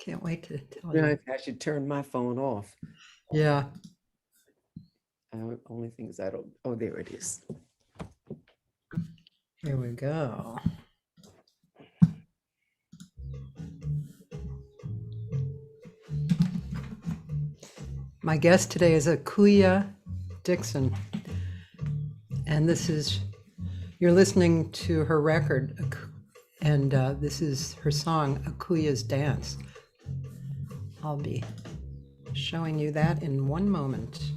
can't wait to tell Yeah, you. I should turn my phone off. Yeah. Only thing is I don't. Oh, there it is. Here we go. My guest today is Akua Dixon. And you're listening to her record, and this is her song, Akuya's Dance. I'll be showing you that in one moment.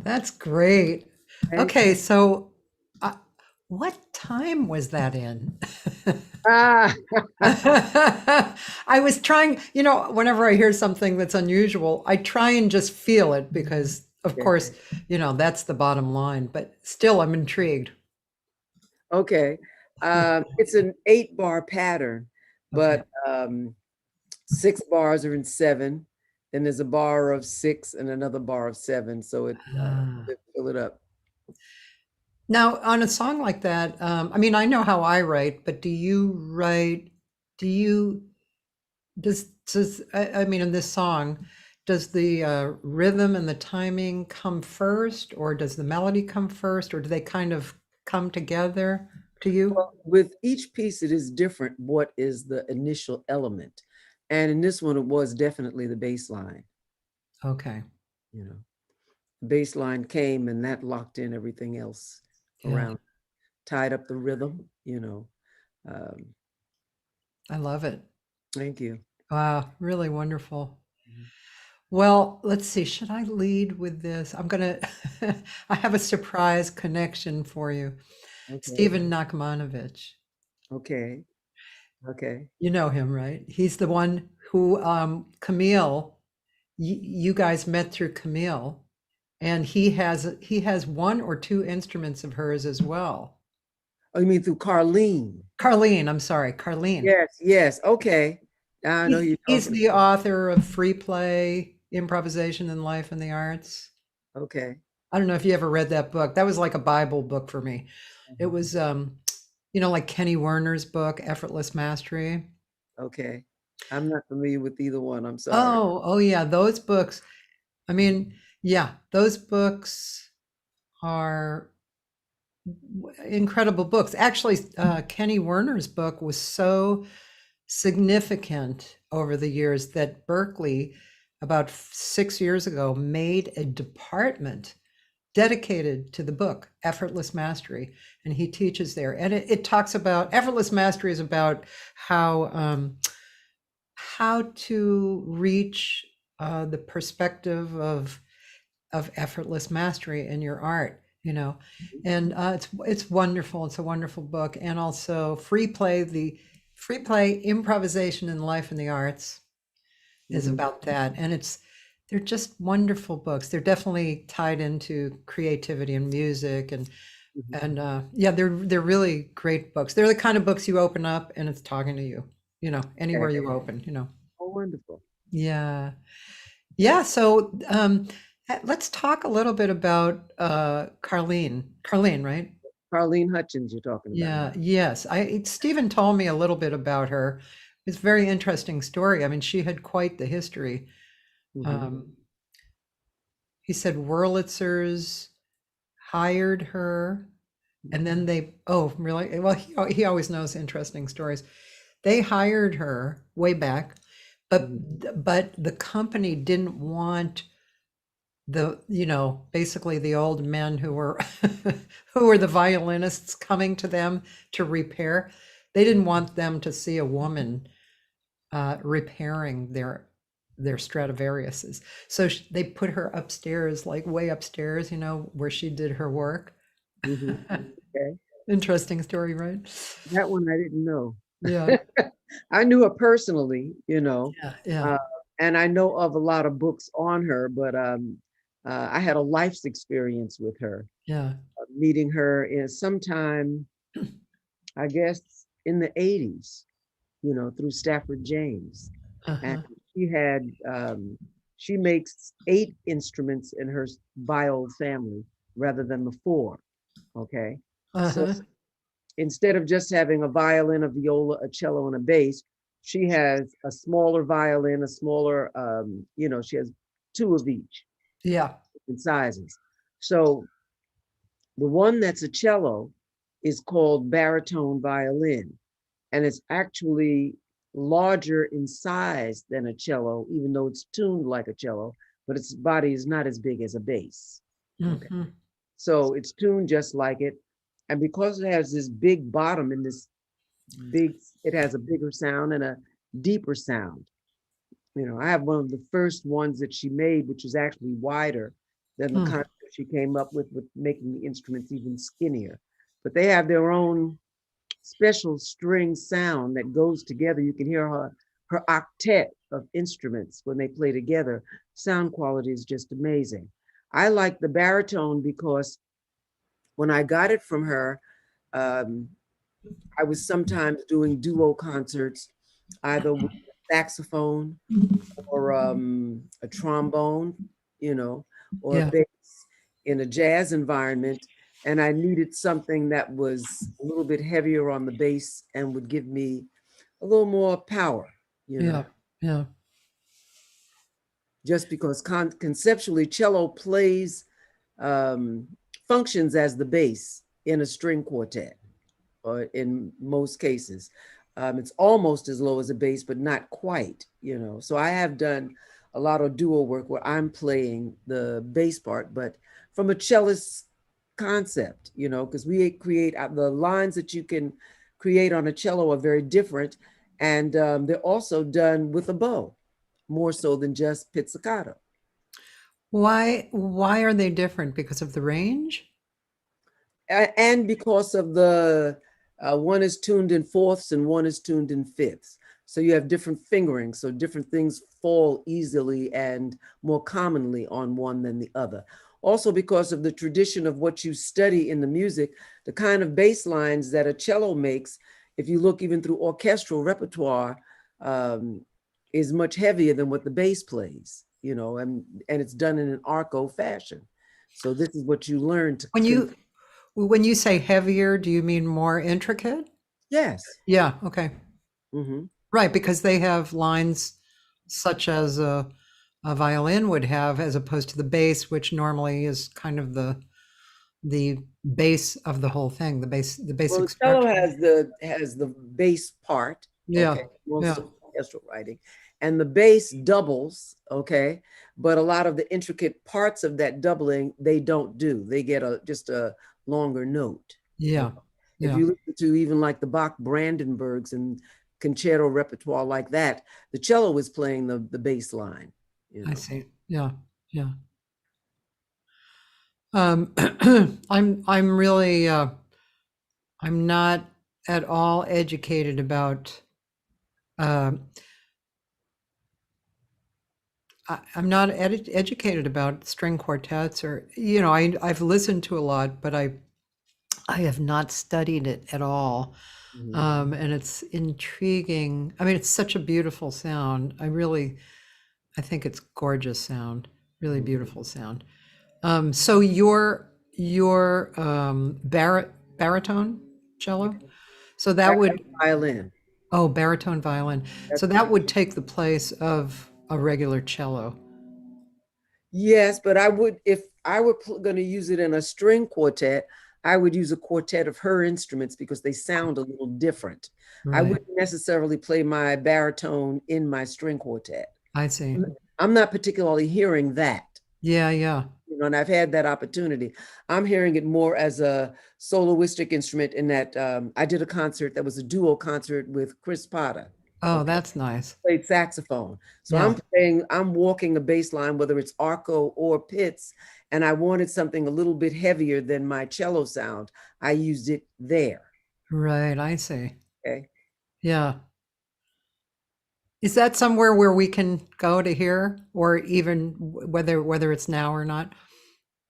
That's great. Thank Okay, you. so uh, what time was that in? Ah, I was trying, whenever I hear something that's unusual, I try and just feel it because, of okay. course, that's the bottom line, but still, I'm intrigued. Okay. It's an 8-bar pattern, Okay. but 6 bars are in 7. Then there's a bar of 6 and another bar of 7. So Ah. fill it up. Now, on a song like that, I mean, I know how I write, but do you, I mean, in this song, does the rhythm and the timing come first, or does the melody come first, or do they kind of come together to you? Well, with each piece, it is different what is the initial element. And in this one, it was definitely the bass line. Okay. You know, the bass line came and that locked in everything else Yeah, around, tied up the rhythm. Um, I love it. thank you. Wow, really wonderful. Mhm. Well, let's see. Should I lead with this? I have a surprise connection for you. Okay. Stephen Nachmanovich. Okay. Okay. You know him, right? He's the one who, Camille, you guys met through Camille, and he has one or two instruments of hers as well. Oh, you mean through Carlene? Carlene, I'm sorry, Carlene. Yes. Yes. Okay. Now I know who you're He's talking the about. author of Free Play, Improvisation in Life and the Arts. Okay. I don't know if you ever read that book. That was like a Bible book for me. It Mhm. was, like Kenny Werner's book, Effortless Mastery. Okay. I'm not familiar with either one. I'm sorry. Oh yeah, those books. I mean, yeah, those books are incredible books. Actually, Kenny Werner's book was so significant over the years that Berkeley, about 6 years ago, made a department dedicated to the book, Effortless Mastery. And he teaches there. And it talks about effortless mastery is about how to reach the perspective of effortless mastery in your art, and it's wonderful. It's a wonderful book. And also the Free Play, Improvisation in Life and the Arts is Mhm. about that. And they're just wonderful books. They're definitely tied into creativity and music, and Mhm. and yeah, they're really great books. They're the kind of books you open up and it's talking to you, anywhere Okay. you open. Oh, wonderful. Yeah. Yeah, so let's talk a little bit about Carlene. Carlene, right? Carlene Hutchins, you're talking about. Yeah, yes. Stephen told me a little bit about her. It's a very interesting story. I mean, she had quite the history. Mhm. Um, he said Wurlitzers hired her, and then oh, really? Well, he always knows interesting stories. They hired her way back, but Mhm. but the company didn't want basically the old men who were who were the violinists coming to them to repair. They didn't want them to see a woman repairing their Stradivariuses. So they put her upstairs, like way upstairs, where she did her work. Mhm. Okay. Interesting story, right? That one I didn't know. Yeah, I knew her personally, yeah, yeah, uh, and I know of a lot of books on her, but I had a life's experience with her, yeah. meeting her in sometime, I guess, in the 80s, through Stafford James. And Uh-huh, she had, she makes 8 instruments in her viol family rather than the 4. Okay. So uh-huh. instead of just having a violin, a viola, a cello, and a bass, she has a smaller violin, a smaller, she has 2 of each Yeah, in sizes. So the one that's a cello is called baritone violin, and it's actually larger in size than a cello, even though it's tuned like a cello, but its body is not as big as a bass. Okay. hmm, So it's tuned just like it. And because it has this big bottom and this big, it has a bigger sound and a deeper sound. I have one of the first ones that she made, which is actually wider than the hmm. kind she came up with making the instruments even skinnier. But they have their own special string sound that goes together. You can hear her octet of instruments when they play together. Sound quality is just amazing. I like the baritone because when I got it from her, um, I was sometimes doing duo concerts, either with a saxophone or a trombone, you know, or a Yeah. bass in a jazz environment. And I needed something that was a little bit heavier on the bass and would give me a little more power, you Yeah. know, Yeah. just because conceptually cello plays, um, functions as the bass in a string quartet, or in most cases. It's almost as low as a bass, but not quite, you know. So I have done a lot of duo work where I'm playing the bass part, but from a cellist concept, you know, because we create the lines that you can create on a cello are very different. And they're also done with a bow, more so than just pizzicato. Why are they different? Because of the range? And because of the one is tuned in fourths and one is tuned in fifths. So you have different fingering. So different things fall easily and more commonly on one than the other. Also, because of the tradition of what you study in the music, the kind of bass lines that a cello makes, if you look even through orchestral repertoire, um, is much heavier than what the bass plays, you know, and it's done in an arco fashion. So this is what you learn to When you say heavier, do you mean more intricate? yes. Yeah, okay. Hmm. Right, because they have lines such as a violin would have, as opposed to the bass, which normally is kind of the base of the whole thing, the Well, basic the cello structure. has the bass part, Yeah, okay, most yeah, of orchestral writing, and the bass doubles, okay, but a lot of the intricate parts of that doubling they don't do. They get just a longer note. yeah, Okay? If yeah. you listen to even like the Bach Brandenburgs and concerto repertoire like that, the cello is playing the bass line, you I know. see. Yeah, yeah. Um, I'm really I'm not at all educated about uh, I'm not educated about string quartets, or I've listened to a lot, but I have not studied it at all. Mhm. And it's intriguing. I mean, it's such a beautiful sound. I think it's gorgeous sound, really Mhm. beautiful sound. So your baritone cello. So that would Violin. baritone violin. So That's that would take the place of a regular cello. Yes, but I would, if I were going to use it in a string quartet, I would use a quartet of her instruments because they sound a little different. I Right. wouldn't necessarily play my baritone in my string quartet. I see. I'm not particularly hearing that, Yeah, yeah. you know, and I've had that opportunity. I'm hearing it more as a soloistic instrument in that I did a concert that was a duo concert with Chris Potter. Oh, Okay, that's nice. played saxophone. So Yeah. I'm walking a bass line, whether it's arco or pits, and I wanted something a little bit heavier than my cello sound. I used it there. Right, I see. Okay. Yeah. Is that somewhere where we can go to hear, or even whether it's now or not?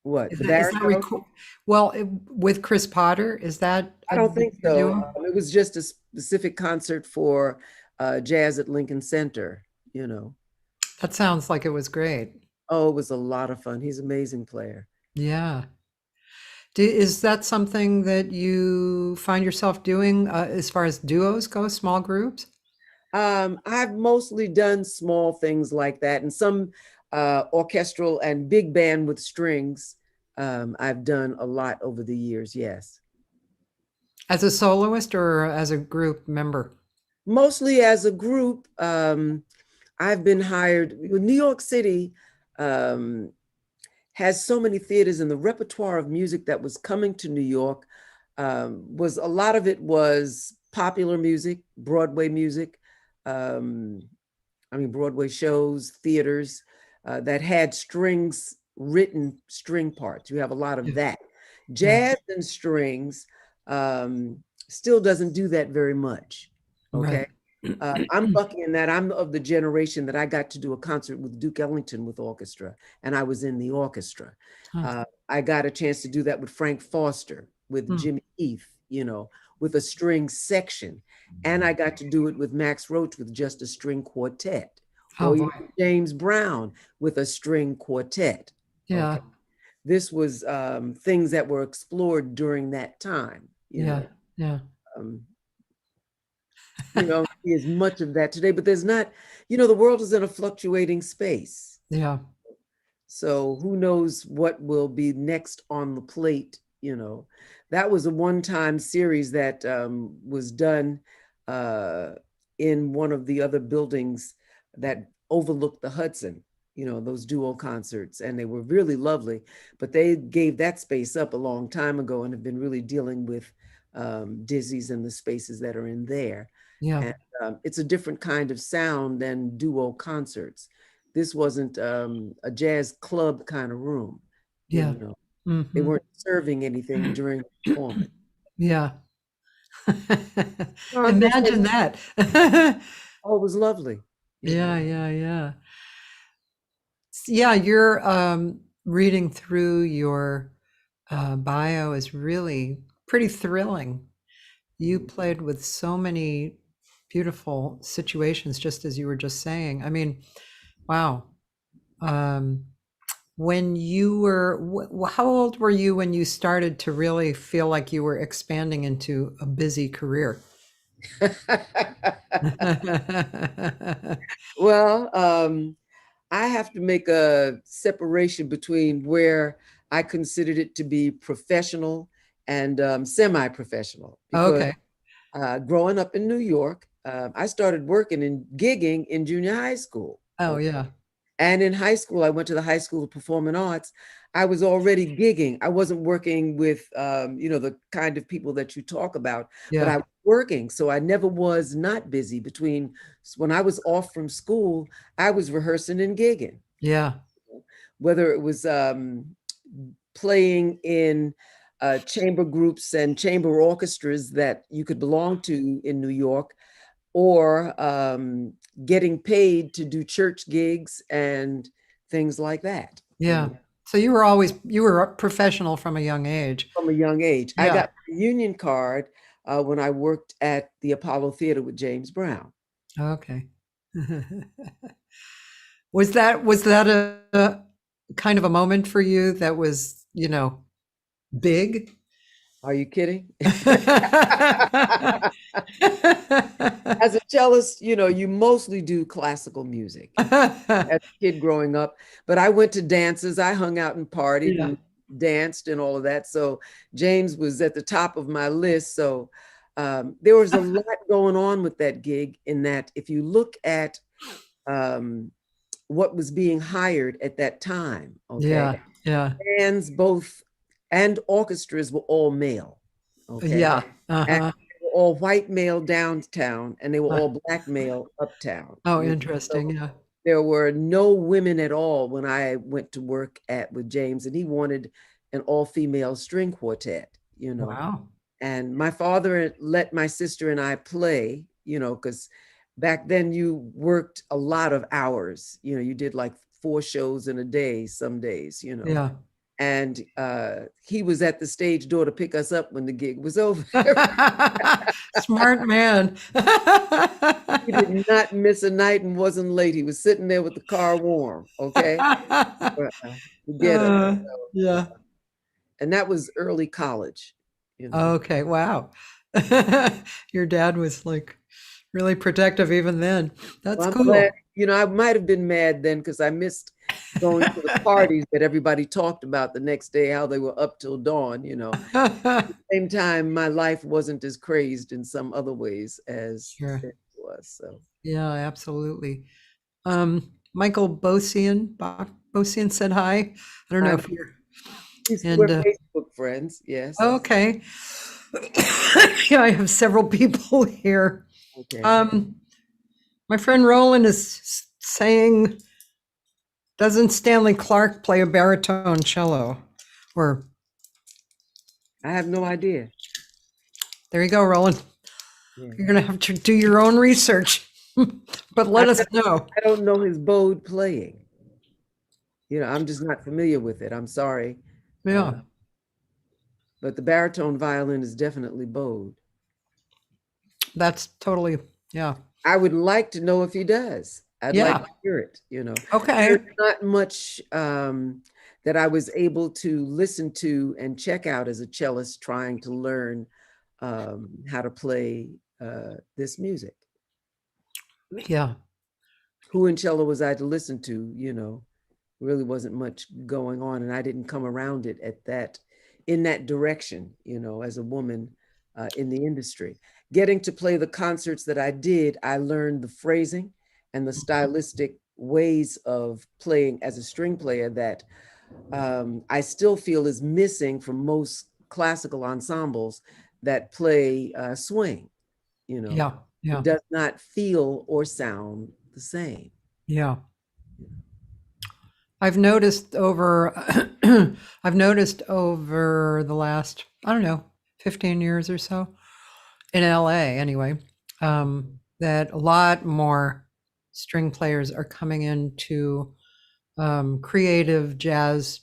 What, Is the that baritone? well, with Chris Potter, is that I don't think a so. duo? It was just a specific concert for jazz at Lincoln Center, you know. That sounds like it was great. Oh, it was a lot of fun. He's an amazing player. Yeah. Is that something that you find yourself doing as far as duos go, small groups? I've mostly done small things like that, and some orchestral and big band with strings. I've done a lot over the years, yes. As a soloist or as a group member? Mostly as a group. I've been hired. New York City um, has so many theaters, and the repertoire of music that was coming to New York was a lot of it was popular music, Broadway music. Um, I mean, Broadway shows, theaters that had strings written string parts. You have a lot of Yeah. that. Yeah. Jazz and strings still doesn't do that very much. Right. Okay. I'm lucky in that I'm of the generation that I got to do a concert with Duke Ellington with orchestra, and I was in the orchestra. Huh. I got a chance to do that with Frank Foster, with Hmm. Jimmy Heath, with a string section. And I got to do it with Max Roach with just a string quartet, Oh or boy. even James Brown with a string quartet. Yeah. Okay. This was things that were explored during that time, Yeah. Yeah. Um, don't see as much of that today, but there's not, the world is in a fluctuating space. Yeah. So who knows what will be next on the plate, That was a one-time series that was done in one of the other buildings that overlooked the Hudson, those duo concerts, and they were really lovely, but they gave that space up a long time ago and have been really dealing with dizzies and the spaces that are in there. Yeah. And it's a different kind of sound than duo concerts. This wasn't a jazz club kind of room, Yeah. They Hmm. weren't serving anything during the performance. Yeah. No, I'm just saying, Imagine that. oh, it was lovely. Yeah. Yeah. Yeah. Yeah. You're reading through your bio is really pretty thrilling. You played with so many beautiful situations, just as you were just saying. I mean, wow. Um, when you were, how old were you when you started to really feel like you were expanding into a busy career? Well, I have to make a separation between where I considered it to be professional and semi-professional, because Okay. growing up in New York, I started working and gigging in junior high school. Oh, Okay. yeah. And in high school, I went to the High School of Performing Arts. I was already gigging. I wasn't working with, the kind of people that you talk about, but Yeah. I was working. So I never was not busy. Between when I was off from school, I was rehearsing and gigging, Yeah. whether it was playing in chamber groups and chamber orchestras that you could belong to in New York, or getting paid to do church gigs and things like that. Yeah. So you were a professional from a young age. From a young age. I Yeah. got a union card when I worked at the Apollo Theater with James Brown. Okay. Was that a kind of a moment for you that was, big? Are you kidding? As a cellist, you mostly do classical music as a kid growing up. But I went to dances, I hung out and partied Yeah. and danced and all of that. So James was at the top of my list. So there was a lot going on with that gig, in that if you look at what was being hired at that time, okay, Yeah. Yeah. bands both and orchestras were all male, okay, Yeah. and Uh-huh. they were all white male downtown, and they were all black male uptown. Oh, interesting. So Yeah. there were no women at all when I went to work with James, and he wanted an all-female string quartet. Wow. And my father let my sister and I play, because back then you worked a lot of hours. You did like 4 shows in a day, some days. Yeah. And he was at the stage door to pick us up when the gig was over. Smart man. He did not miss a night and wasn't late. He was sitting there with the car warm, okay? Forget it. Uh, So, yeah. and that was early college. Okay. Wow. Your dad was like really protective even then. That's Well, I'm glad, cool. I might have been mad then because I missed going to the parties that everybody talked about the next day, how they were up till dawn. At the same time, my life wasn't as crazed in some other ways as Sure. it was. So Yeah, absolutely. Michael Bosian said hi. I don't know I, if you're we're and Facebook friends, yes. okay. Yeah, I have several people here. Okay. My friend Roland is saying Doesn't Stanley Clark play a baritone cello? Or I have no idea. there you go, Roland. Yeah. You're gonna have to do your own research, but let us know. I don't know his bowed playing. I'm just not familiar with it. I'm sorry. Yeah, But the baritone violin is definitely bowed. that's totally, yeah. I would like to know if he does. I'd like Yeah. to hear it. Okay. There's not much that I was able to listen to and check out as a cellist trying to learn how to play this music. Yeah. Who in cello was I to listen to? Really wasn't much going on, and I didn't come around it in that direction, as a woman in the industry. Getting to play the concerts that I did, I learned the phrasing and the stylistic ways of playing as a string player that I still feel is missing from most classical ensembles that play swing. Yeah. Yeah. It does not feel or sound the same. Yeah. I've noticed over I've noticed over the last, I don't know, 15 years or so in LA anyway, that a lot more string players are coming into creative jazz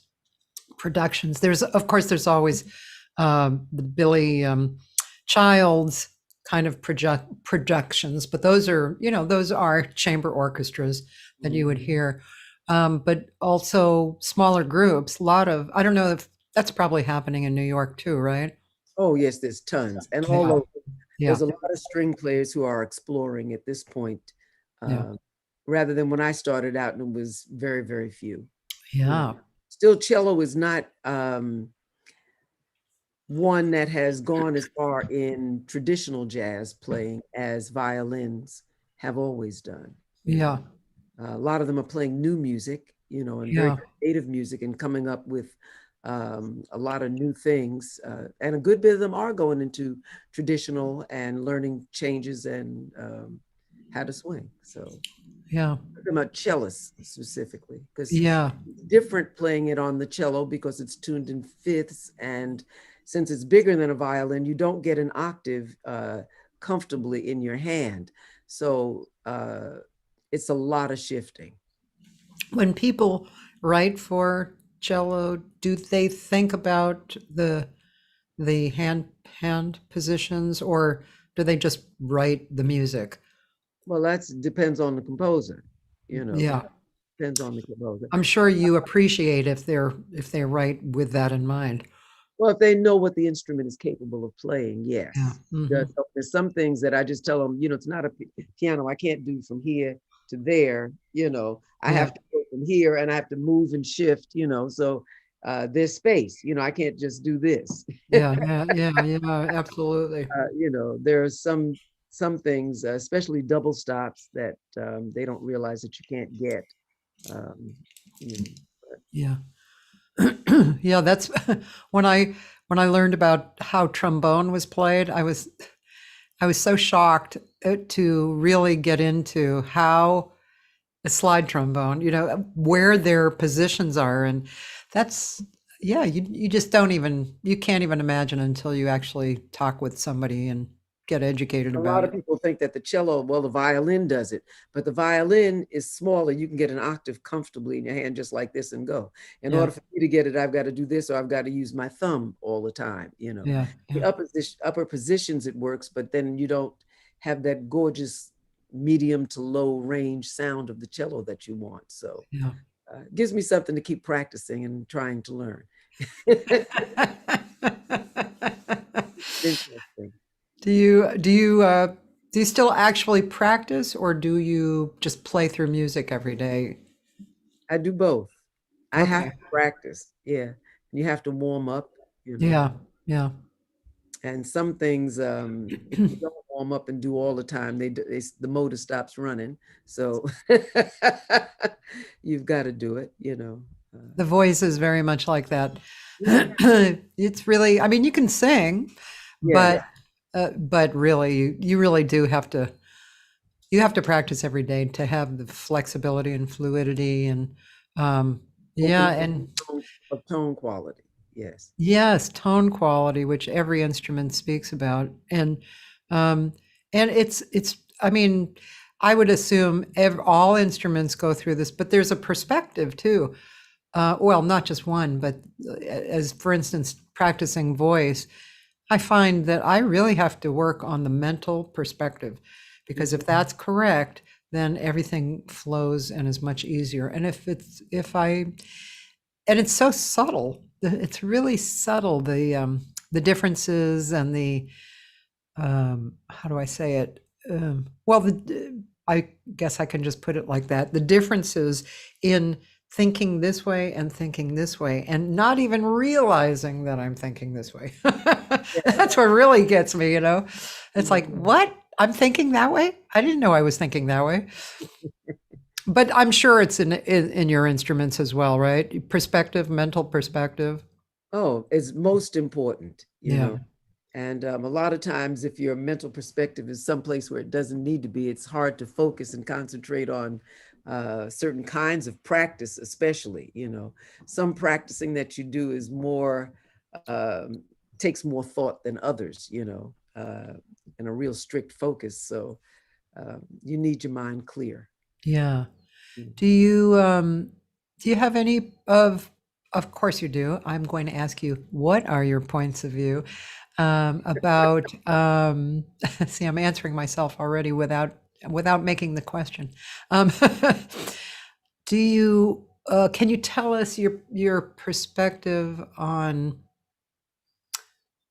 productions. Of course, there's always the Billy Child's kind of productions, but those are chamber orchestras that you would hear. But also smaller groups. A lot of, I don't know if that's probably happening in New York too, right? Oh, yes, there's tons. And all Yeah, over. yeah, There's a lot of string players who are exploring at this point, yeah, rather than when I started out, and it was very, very few. yeah, Still, cello is not one that has gone as far in traditional jazz playing as violins have always done. yeah, A lot of them are playing new music, and very yeah, creative music and coming up with a lot of new things. And a good bit of them are going into traditional and learning changes and how to swing. So yeah, I'm talking about cellists specifically, because yeah, it's different playing it on the cello because it's tuned in fifths. And since it's bigger than a violin, you don't get an octave comfortably in your hand. So it's a lot of shifting. when people write for cello, do they think about the hand positions, or do they just write the music? Well, that depends on the composer, Yeah, depends on the composer. I'm sure you appreciate if they write with that in mind. Well, if they know what the instrument is capable of playing, Yeah. yes. Hmm. There's some things that I just tell them, it's not a piano. I can't do from here to there. I Yeah. have to go from here and I have to move and shift. So there's space. I can't just do this. Yeah. Yeah. Yeah. Yeah. Absolutely. There are some things, especially double stops, that they don't realize that you can't get. Um, you know, Yeah. Yeah. That's when I learned about how trombone was played. I was so shocked to really get into how a slide trombone, where their positions are, and that's yeah. You just you can't even imagine until you actually talk with somebody and get educated A about lot it. of people think that the violin does it, but the violin is smaller. You can get an octave comfortably in your hand just like this and go. In Yeah. order for me to get it, I've got to do this, or I've got to use my thumb all the time. Yeah. The Yeah. upper positions it works, but then you don't have that gorgeous medium to low range sound of the cello that you want. So Yeah. it gives me something to keep practicing and trying to learn. Interesting. Do you still actually practice, or do you just play through music every day? I do both. I have Okay. to practice. Yeah. You have to warm up, you know. Yeah. Yeah. And some things, if you don't warm up and do all the time, the motor stops running. So you've got to do it. The voice is very much like that. Yeah. It's really, I mean, you can sing, Yeah. but really, you really do have to practice every day to have the flexibility and fluidity and Um, yeah, Openness and of tone quality. Yes. yes, tone quality, which every instrument speaks about, um, and it's. I mean, I would assume all instruments go through this, but there's a perspective too. Well, not just one, but as for instance, practicing voice, I find that I really have to work on the mental perspective, because if that's correct, then everything flows and is much easier. And if I and it's so subtle. It's really subtle, the differences and the how do I say it? Well, I guess I can just put it like that. The differences in thinking this way and thinking this way, and not even realizing that I'm thinking this way. That's what really gets me, you know? It's like, Mhm. what? I'm thinking that way? I didn't know I was thinking that way. But I'm sure it's in your instruments as well, right? Perspective, mental perspective. Oh, it's most important, you Yeah. know. And a lot of times, if your mental perspective is someplace where it doesn't need to be, it's hard to focus and concentrate on certain kinds of practice, especially, you know. Some practicing that you do is more, um, takes more thought than others, you know, and a real strict focus. So you need your mind clear. Yeah. Do Mhm. you do you have any of course you do. I'm going to ask you, what are your points of view about see, I'm answering myself already without making the question. Um, do you can you tell us your perspective on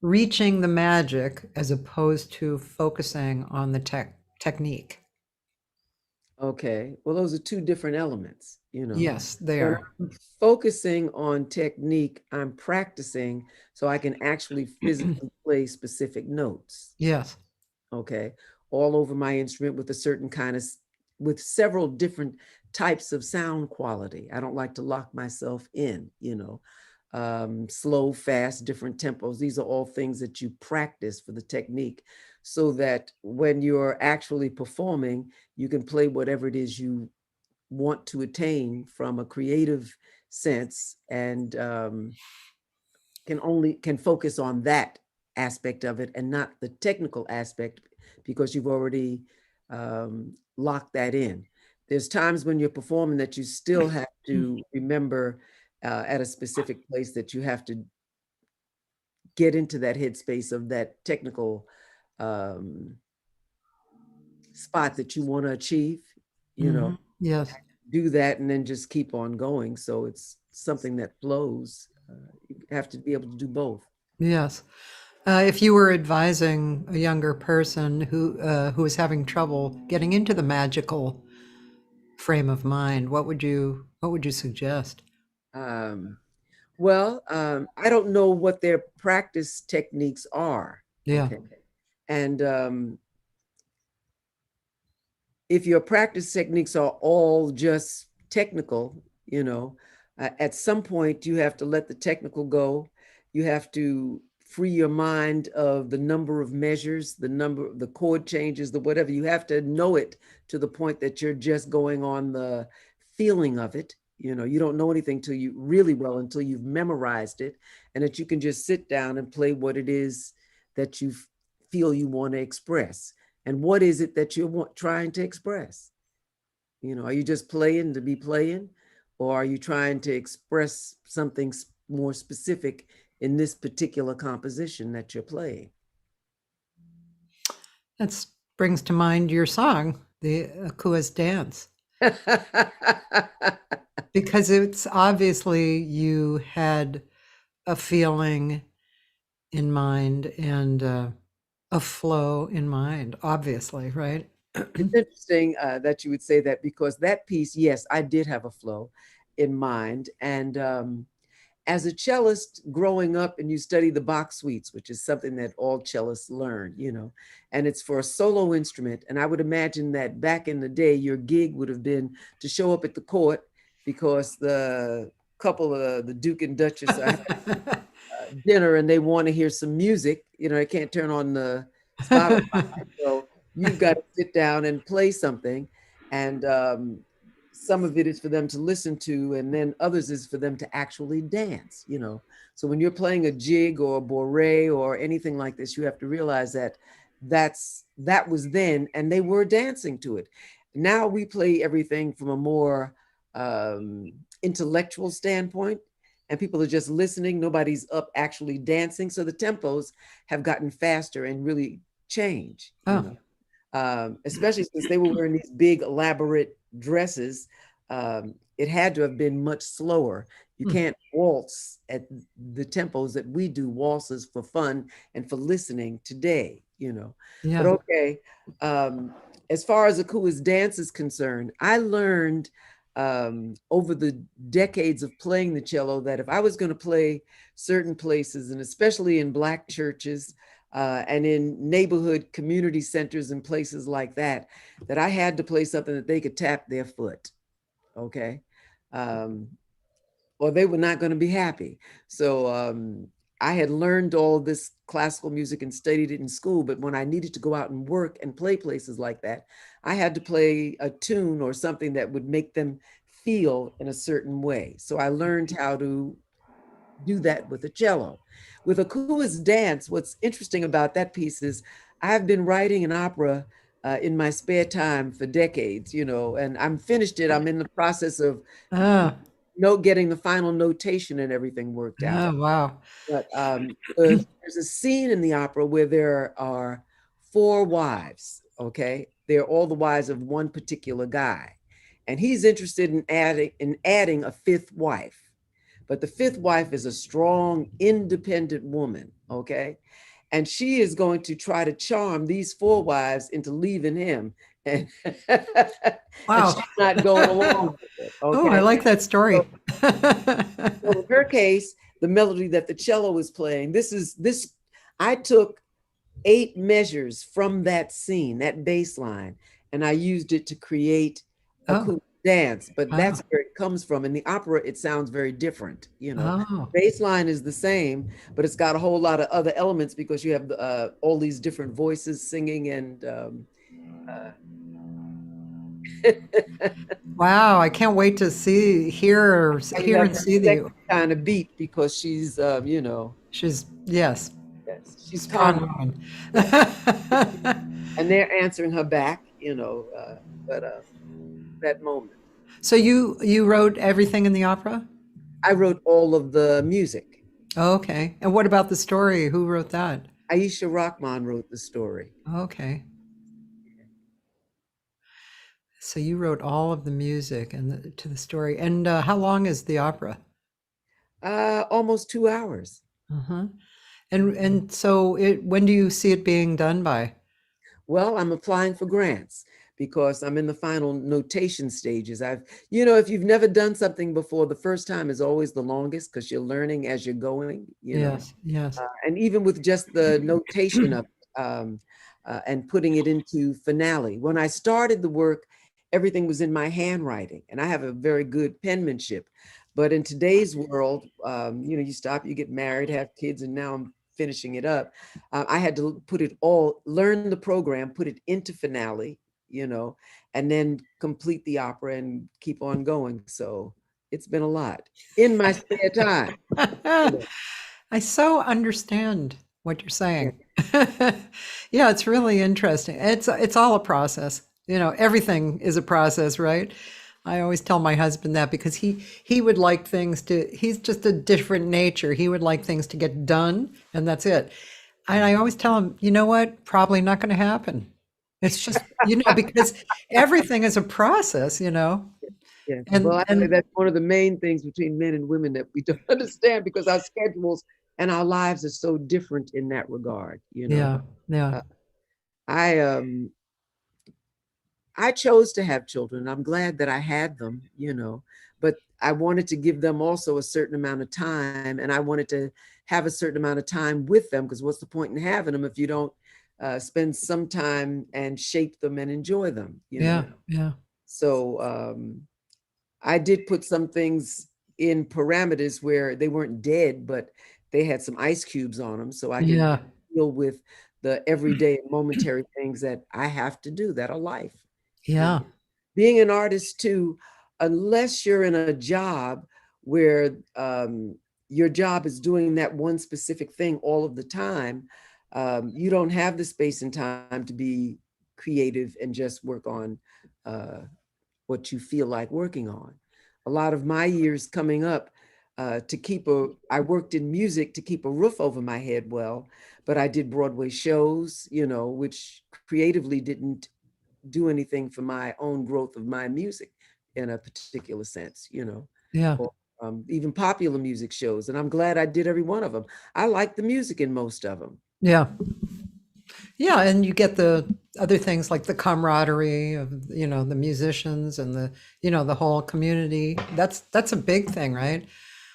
reaching the magic as opposed to focusing on the technique? Okay, well, those are two different elements, you know. Yes, When there. I'm focusing on technique, I'm practicing so I can actually physically play specific notes, Yes. okay, all over my instrument with a certain kind of, with several different types of sound quality. I don't like to lock myself in, you know. Slow, fast, different tempos. These are all things that you practice for the technique so that when you're actually performing, you can play whatever it is you want to attain from a creative sense, and can focus on that aspect of it and not the technical aspect, because you've already locked that in. There's times when you're performing that you still have to remember at a specific place that you have to get into that headspace of that technical um, spot that you want to achieve, you know, Mhm. Yes. do that and then just keep on going. So it's something that flows. You have to be able to do both. Yes. If you were advising a younger person who is having trouble getting into the magical frame of mind, what would you suggest? Um, I don't know what their practice techniques are. Yeah. Okay. And if your practice techniques are all just technical, you know, at some point you have to let the technical go. You have to free your mind of the number of measures, the number, the chord changes, the whatever. You have to know it to the point that you're just going on the feeling of it. You know, you don't know anything till you really well until you've memorized it, and that you can just sit down and play what it is that you feel you want to express. And what is it that you're trying to express? You know, are you just playing to be playing, or are you trying to express something more specific in this particular composition that you're playing? That brings to mind your song, the Akua's Dance, because it's obviously you had a feeling in mind and a flow in mind, obviously, right? It's interesting that you would say that, because that piece, yes, I did have a flow in mind. And as a cellist growing up, and you study the Bach suites, which is something that all cellists learn, you know, and it's for a solo instrument. And I would imagine that back in the day, your gig would have been to show up at the court because the couple of the Duke and Duchess are having dinner and they want to hear some music. You know, they can't turn on the Spotify. So you've got to sit down and play something. And some of it is for them to listen to, and then others is for them to actually dance, you know. So when you're playing a jig or a bourrée or anything like this, you have to realize that that was then, and they were dancing to it. Now we play everything from a more intellectual standpoint, and people are just listening. Nobody's up actually dancing. So the tempos have gotten faster and really change, you Oh, know, especially since they were wearing these big, elaborate dresses. It had to have been much slower. You hmm. can't waltz at the tempos that we do waltzes for fun and for listening today, you know. But Yeah. okay, um, as far as Akua's dance is concerned, I learned over the decades of playing the cello that if I was going to play certain places, and especially in Black churches, and in neighborhood community centers and places like that, that I had to play something that they could tap their foot, okay? Um, or they were not going to be happy. So I had learned all this classical music and studied it in school, but when I needed to go out and work and play places like that, I had to play a tune or something that would make them feel in a certain way. So I learned how to do that with the cello. With Akua's dance, what's interesting about that piece is I've been writing an opera in my spare time for decades, you know, and I'm finished it. I'm in the process of Oh, getting the final notation and everything worked out. oh, wow. But there's a scene in the opera where there are four wives, okay? They're all the wives of one particular guy. And he's interested in adding a fifth wife. But the fifth wife is a strong, independent woman, okay? And she is going to try to charm these four wives into leaving him. And, and Wow. she's not going along with it, Oh, I okay? like that So, story. so in her case, the melody that the cello is playing, this, I took 8 measures from that scene, that bass line, and I used it to create a Oh, cool dance, but oh, that's where it comes from. In the opera, it sounds very different, you know. oh. Bass line is the same, but it's got a whole lot of other elements because you have all these different voices singing and uh, Wow, I can't wait to you hear have and her see second you. kind of beat because she's, you know, She's, yes, yes, she's strong conjuring, woman. and they're answering her back, you know, but that moment. So you wrote everything in the opera? I wrote all of the music. Okay. And what about the story? Who wrote that? Aisha Rahman wrote the story. Okay. So you wrote all of the music to the story. And how long is the opera? Almost 2 hours. Uh-huh. And so when do you see it being done by? Well, I'm applying for grants because I'm in the final notation stages. You know, if you've never done something before, the first time is always the longest because you're learning as you're going, you know. Yes, yes. And even with just the notation of it, and putting it into finale. When I started the work, everything was in my handwriting, and I have a very good penmanship. But in today's world, you know, you stop, you get married, have kids, and now I'm finishing it up. I had to put it all, learn the program, put it into finale, you know, and then complete the opera and keep on going. So it's been a lot in my spare time. You know. I so understand what you're Yeah. saying. Yeah, it's really interesting. It's all a process. You know, everything is a process, right? I always tell my husband that because he would like things to he's just a different nature. He would like things to get done and that's it. And I always tell him, you know what? Probably not going to happen. It's just, because everything is a process, Yeah. Well, actually, and that's one of the main things between men and women that we don't understand because our schedules and our lives are so different in that regard, you know. yeah, yeah, Uh, I I chose to have children. I'm glad that I had them, you know, but I wanted to give them also a certain amount of time, and I wanted to have a certain amount of time with them because what's the point in having them if you don't spend some time and shape them and enjoy them, you yeah, know? yeah, So I did put some things in parameters where they weren't dead, but they had some ice cubes on them so I could yeah, deal with the everyday momentary things that I have to do that are life. You yeah. know, being an artist too, unless you're in a job where your job is doing that one specific thing all of the time, you don't have the space and time to be creative and just work on what you feel like working on. A lot of my years coming up, I worked in music to keep a roof over my head well, but I did Broadway shows, which creatively didn't do anything for my own growth of my music in a particular sense. Yeah. Or even popular music shows. And I'm glad I did every one of them. I like the music in most of them. Yeah. Yeah, and you get the other things like the camaraderie of, the musicians and the whole community. That's a big thing, right?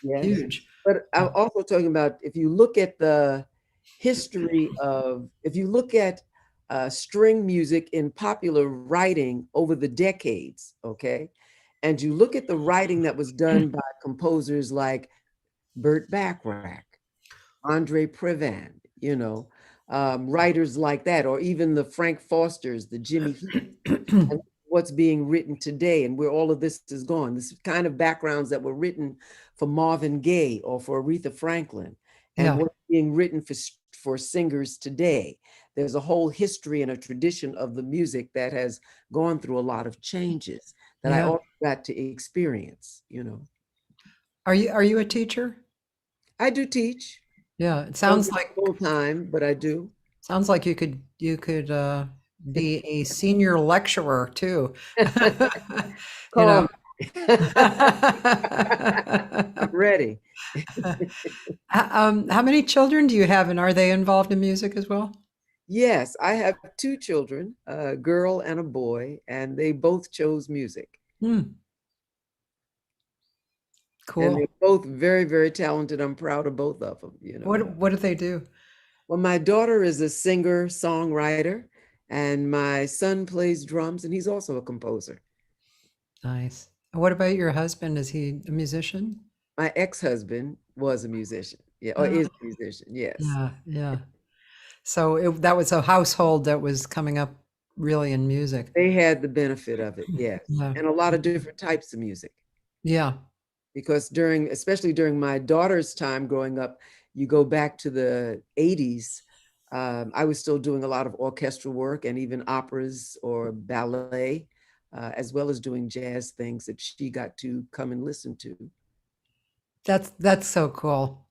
Yes. Huge. But I'm also talking about if you look at the if you look at string music in popular writing over the decades, okay, and you look at the writing that was done by composers like Burt Bacharach, Andre Previn, writers like that, or even the Frank Fosters, the Jimmy Heath, and what's being written today and where all of this is gone. This kind of backgrounds that were written for Marvin Gaye or for Aretha Franklin, and Yeah. what's being written for singers today. There's a whole history and a tradition of the music that has gone through a lot of changes that I Yeah. also got to experience. Are you a teacher? I do teach. Yeah, it Don't do it full time, but I do. sounds like you could be a senior lecturer too. You Call know. me. I'm ready. How many children do you have, and are they involved in music as well? Yes, I have two children, a girl and a boy, and they both chose music. Hmm, And they're cool. both very, very talented. I'm proud of both of them. What do they do? Well, my daughter is a singer, songwriter, and my son plays drums, and he's also a composer. Nice. And what about your husband? Is he a musician? My ex-husband was a musician, yeah, or Uh, is a musician, yes. yeah, yeah. So that was a household that was coming up really in music. They had the benefit of it, yes, Yeah, and a lot of different types of music. yeah, Because especially during my daughter's time growing up, you go back to the 80s, I was still doing a lot of orchestral work and even operas or ballet, as well as doing jazz things that she got to come and listen to. that's so cool.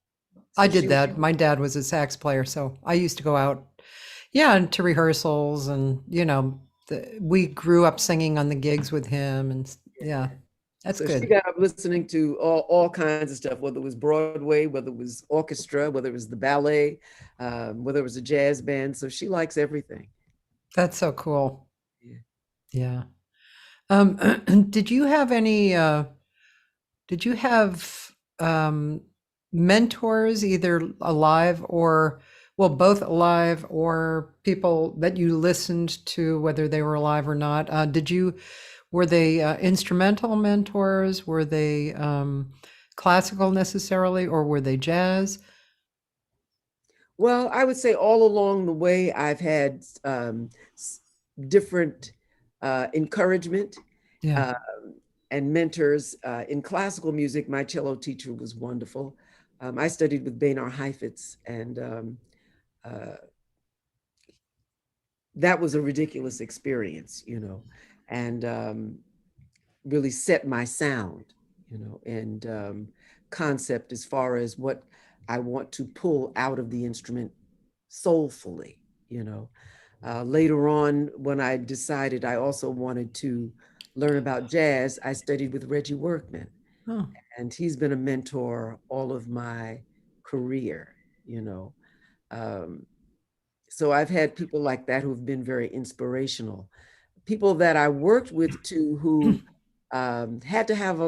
I So did she, that. My dad was a sax player, so I used to go out, yeah, and to rehearsals, and we grew up singing on the gigs with him, and yeah, that's so she good. got up listening to all kinds of stuff, whether it was Broadway, whether it was orchestra, whether it was the ballet, whether it was a jazz band. So she likes everything. That's so cool. Yeah. Yeah. Did you have any? Did you have mentors, either alive or, well, both alive or people that you listened to, whether they were alive or not? Were they instrumental mentors? Were they classical necessarily, or were they jazz? Well, I would say all along the way, I've had different encouragement Yeah. uh, and mentors. In classical music, my cello teacher was wonderful. I studied with Beinar Heifetz, and uh, that was a ridiculous experience, and really set my sound, and concept as far as what I want to pull out of the instrument soulfully. Later on, when I decided I also wanted to learn about jazz, I studied with Reggie Workman, Oh, and he's been a mentor all of my career. Um, so I've had people like that who've been very inspirational. People that I worked with too, who had to have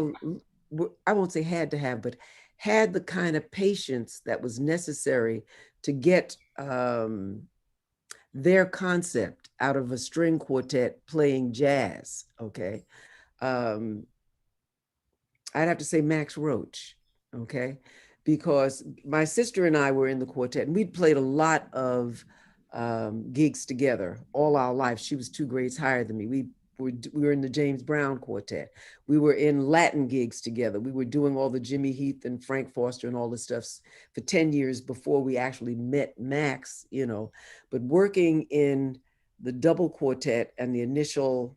I won't say had to have, but had the kind of patience that was necessary to get their concept out of a string quartet playing jazz. Okay. Um, I'd have to say Max Roach. Okay. Because my sister and I were in the quartet and we'd played a lot of gigs together all our life. She was 2 grades higher than me. We we were in the James Brown Quartet. We were in Latin gigs together. We were doing all the Jimmy Heath and Frank Foster and all this stuff for 10 years before we actually met Max, but working in the double quartet and the initial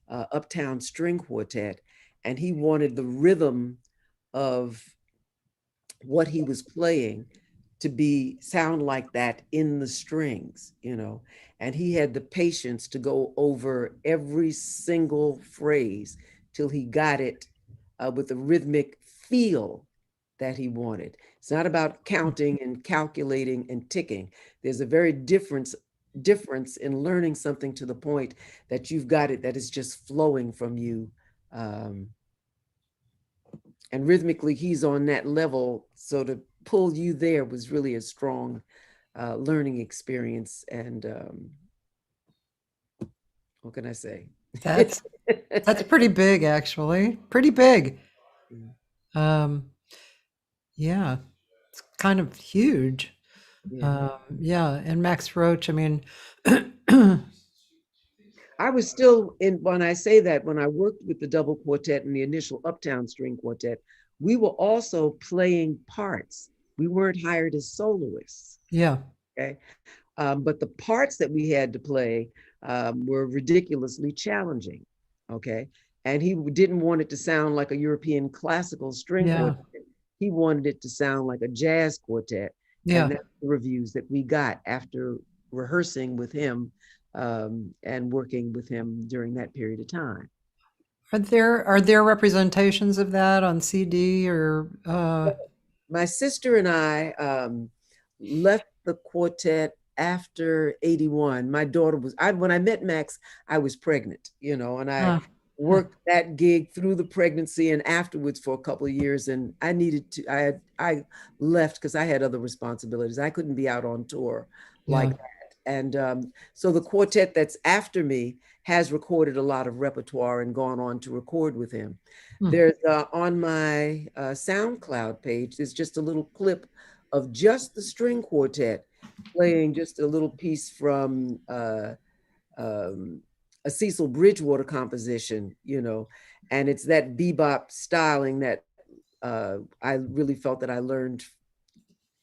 Uptown String Quartet, and he wanted the rhythm of what he was playing to sound like that in the strings, and he had the patience to go over every single phrase till he got it with the rhythmic feel that he wanted. It's not about counting and calculating and ticking. There's a very difference in learning something to the point that you've got it, that is just flowing from you. And rhythmically, he's on that level. So to pull you there was really a strong learning experience. And what can I say? That's pretty big, actually. Pretty big. Um, yeah, it's kind of huge. Yeah. Yeah, and Max Roach, I mean, I was still in, when I say that, when I worked with the double quartet and the initial Uptown String Quartet, we were also playing parts. We weren't hired as soloists. yeah, Okay. But the parts that we had to play were ridiculously challenging. Okay. And he didn't want it to sound like a European classical string yeah, quartet. He wanted it to sound like a jazz quartet. yeah. And that's the reviews that we got after rehearsing with him and working with him during that period of time. Are there representations of that on CD or? My sister and I left the quartet after 81. My daughter when I met Max, I was pregnant, and I worked that gig through the pregnancy and afterwards for a couple of years. And I needed to, I left because I had other responsibilities. I couldn't be out on tour like that. And so the quartet that's after me has recorded a lot of repertoire and gone on to record with him. There's on my SoundCloud page, there's just a little clip of just the string quartet playing just a little piece from a Cecil Bridgewater composition, and it's that bebop styling that I really felt that I learned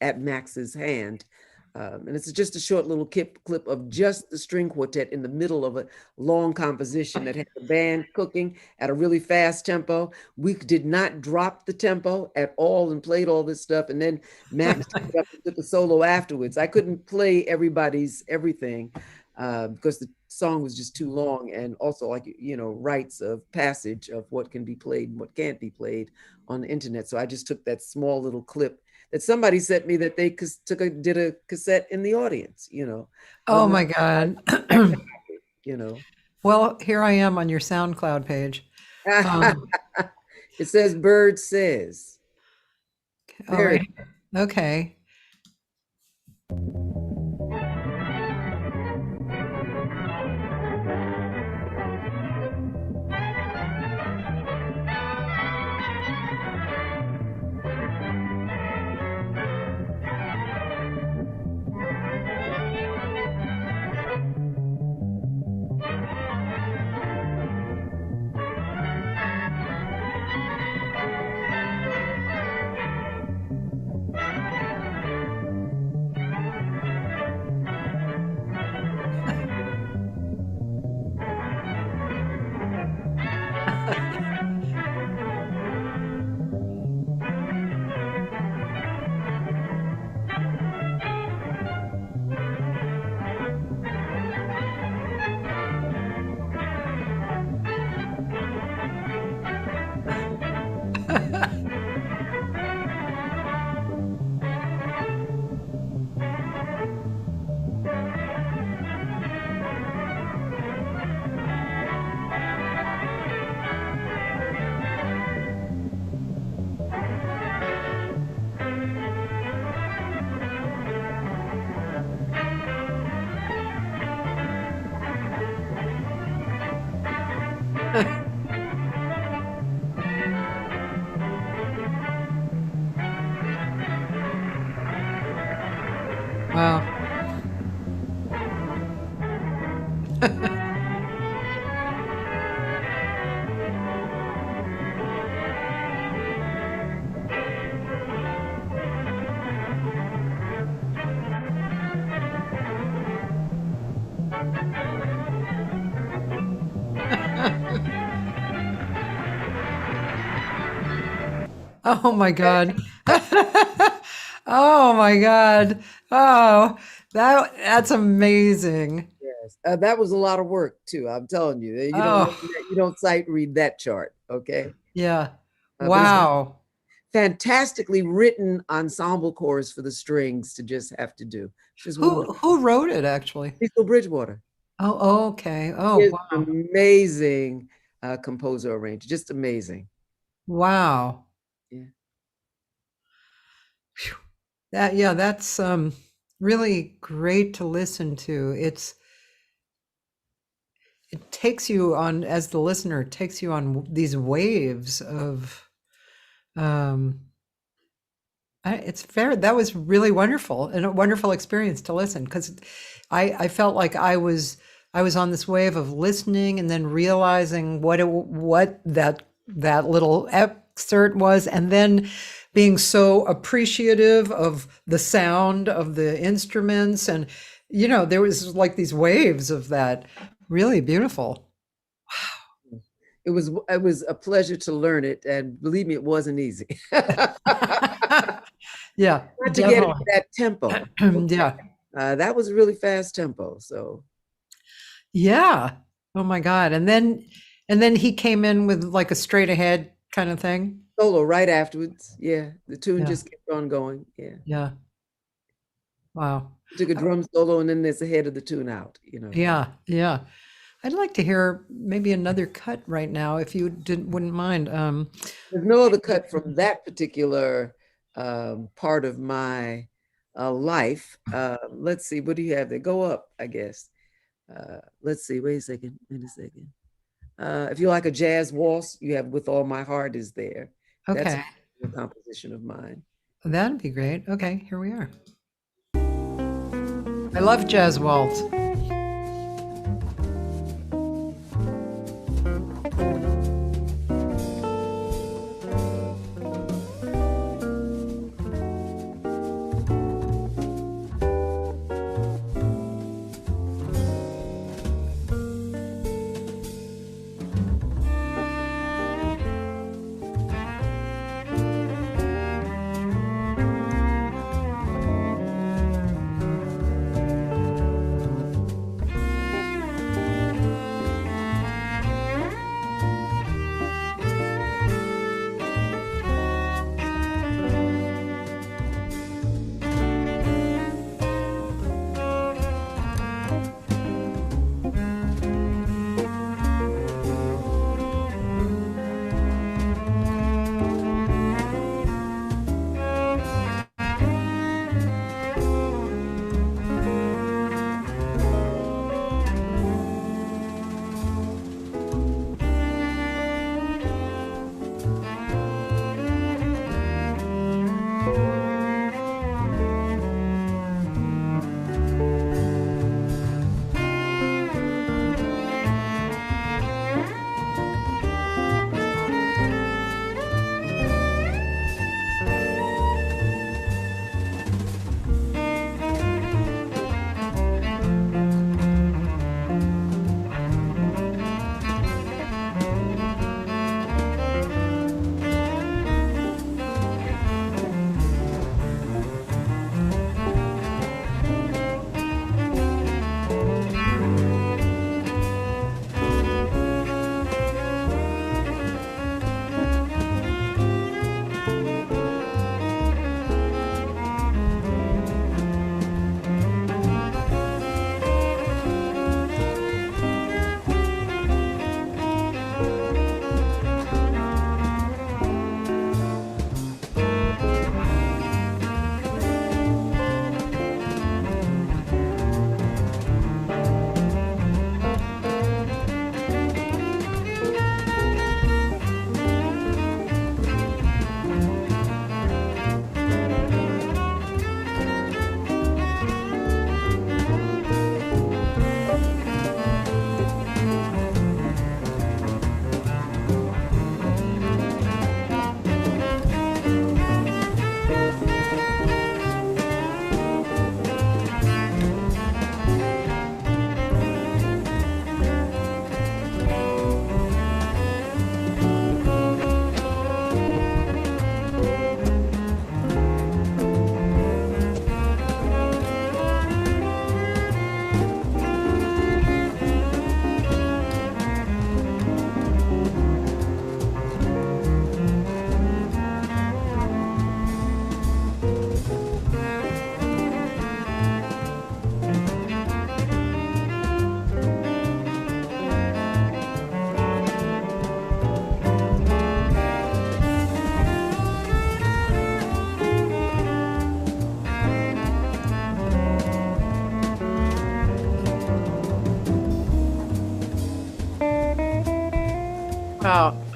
at Max's hand. And it's just a short little clip of just the string quartet in the middle of a long composition that had the band cooking at a really fast tempo. We did not drop the tempo at all and played all this stuff. And then Max took it up and took a solo afterwards. I couldn't play everybody's everything because the song was just too long, and also like rites of passage of what can be played and what can't be played on the internet. So I just took that small little clip that somebody sent me that they did a cassette in the audience, Oh my God. Well, here I am on your SoundCloud page. It says Bird Says. All right. Okay. Oh my God. Oh my God. Oh, that's amazing. Yes, that was a lot of work too. I'm telling you, Oh, you don't sight read that chart, okay? yeah. But it's Wow. fantastically written ensemble chorus for the strings to just have to do. Just wonderful. Who wrote it actually? Cecil Bridgewater Oh, okay. Oh, is wow. an amazing composer arranger, just amazing. Wow. Yeah. Phew. Yeah, that's really great to listen to. It takes you on, as the listener, it takes you on these waves of um that was really wonderful and a wonderful experience to listen because I felt like I was on this wave of listening and then realizing what that little excerpt was, and then being so appreciative of the sound of the instruments, and there was like these waves of that. Really beautiful. It was a pleasure to learn it, and believe me, it wasn't easy. Not Yeah, to get it definitely. that tempo. Yeah. That was a really fast tempo. So Yeah. Oh my God. And then he came in with like a straight ahead kind of thing. solo right afterwards. Yeah, the tune Yeah. just kept on going. Yeah, Yeah. Wow. he took a drum solo, and then there's the head of the tune out. Yeah. Yeah. I'd like to hear maybe another cut right now if you didn't wouldn't mind. There's no other cut from that particular part of my life. Let's see, what do you have there? Go up, I guess. Let's see, wait a second, wait a second. If you like a jazz waltz, you have With All My Heart is there. That's Okay. a composition of mine. That'd be great. Okay, here we are. I love jazz waltz.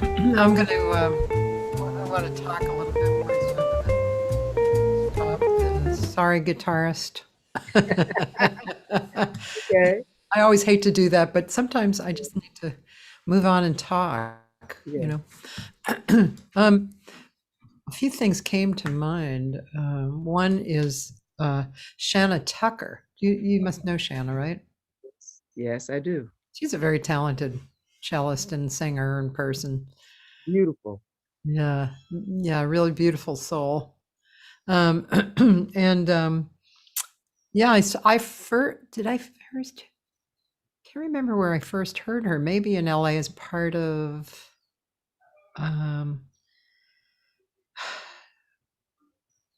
I'm going to, I want to talk a little bit more. So I'm gonna stop this. Sorry, guitarist. Okay. I always hate to do that, but sometimes I just need to move on and talk, you Yeah. know. Um, a few things came to mind. One is Shanna Tucker. You must know Shanna, right? Yes, I do. She's a very talented cellist and singer in person. Beautiful. Yeah, yeah, really beautiful soul. Um, and yeah, I first did I first can't remember where I first heard her. Maybe in LA as part of um,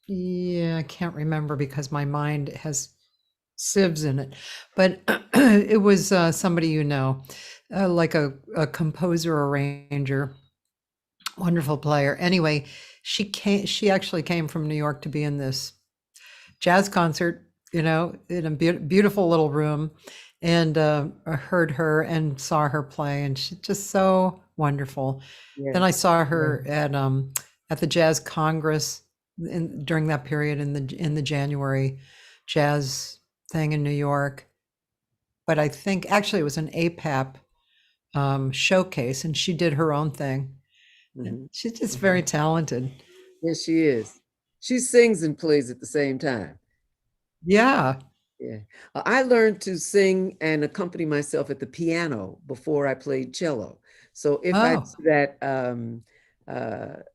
yeah, I can't remember because my mind has sieves in it. But it was somebody you know, like a composer arranger, wonderful player. Anyway, she actually came from New York to be in this jazz concert, you know, in a beautiful little room, and I heard her and saw her play, and she's just so wonderful. Then I Yes. saw her at the Jazz Congress during that period in the January jazz thing in New York. But I think actually it was an APAP showcase, and she did her own thing. And Hmm. she's just very talented. Yes, she is. She sings and plays at the same time. Yeah. Yeah. I learned to sing and accompany myself at the piano before I played cello. So if I Oh, do that,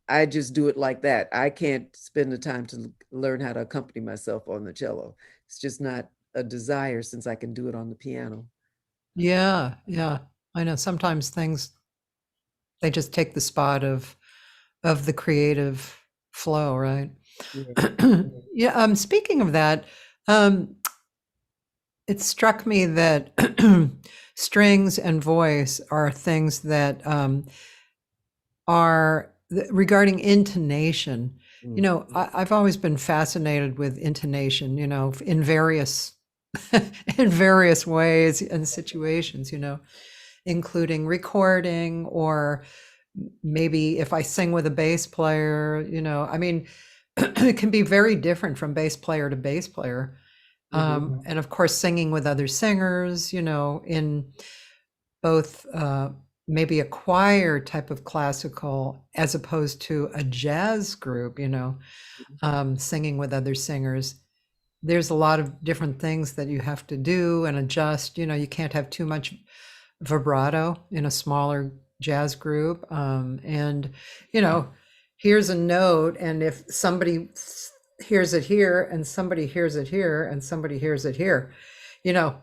I just do it like that. I can't spend the time to learn how to accompany myself on the cello. It's just not a desire since I can do it on the piano. yeah, yeah. I know sometimes things they just take the spot of the creative flow, right? Yeah. Yeah, speaking of that, um, it struck me that strings and voice are things that are regarding intonation. You Mm. know, I've always been fascinated with intonation, you know, in various in various ways and situations, you know, including recording or maybe if I sing with a bass player, you know, I mean, it can be very different from bass player to bass player. Mhm. And of course, singing with other singers, you know, in both maybe a choir type of classical as opposed to a jazz group, you know, singing with other singers. There's a lot of different things that you have to do and adjust. You know, you can't have too much vibrato in a smaller jazz group. And, you know, here's a note, and if somebody hears it here, and somebody hears it here, and somebody hears it here, you know,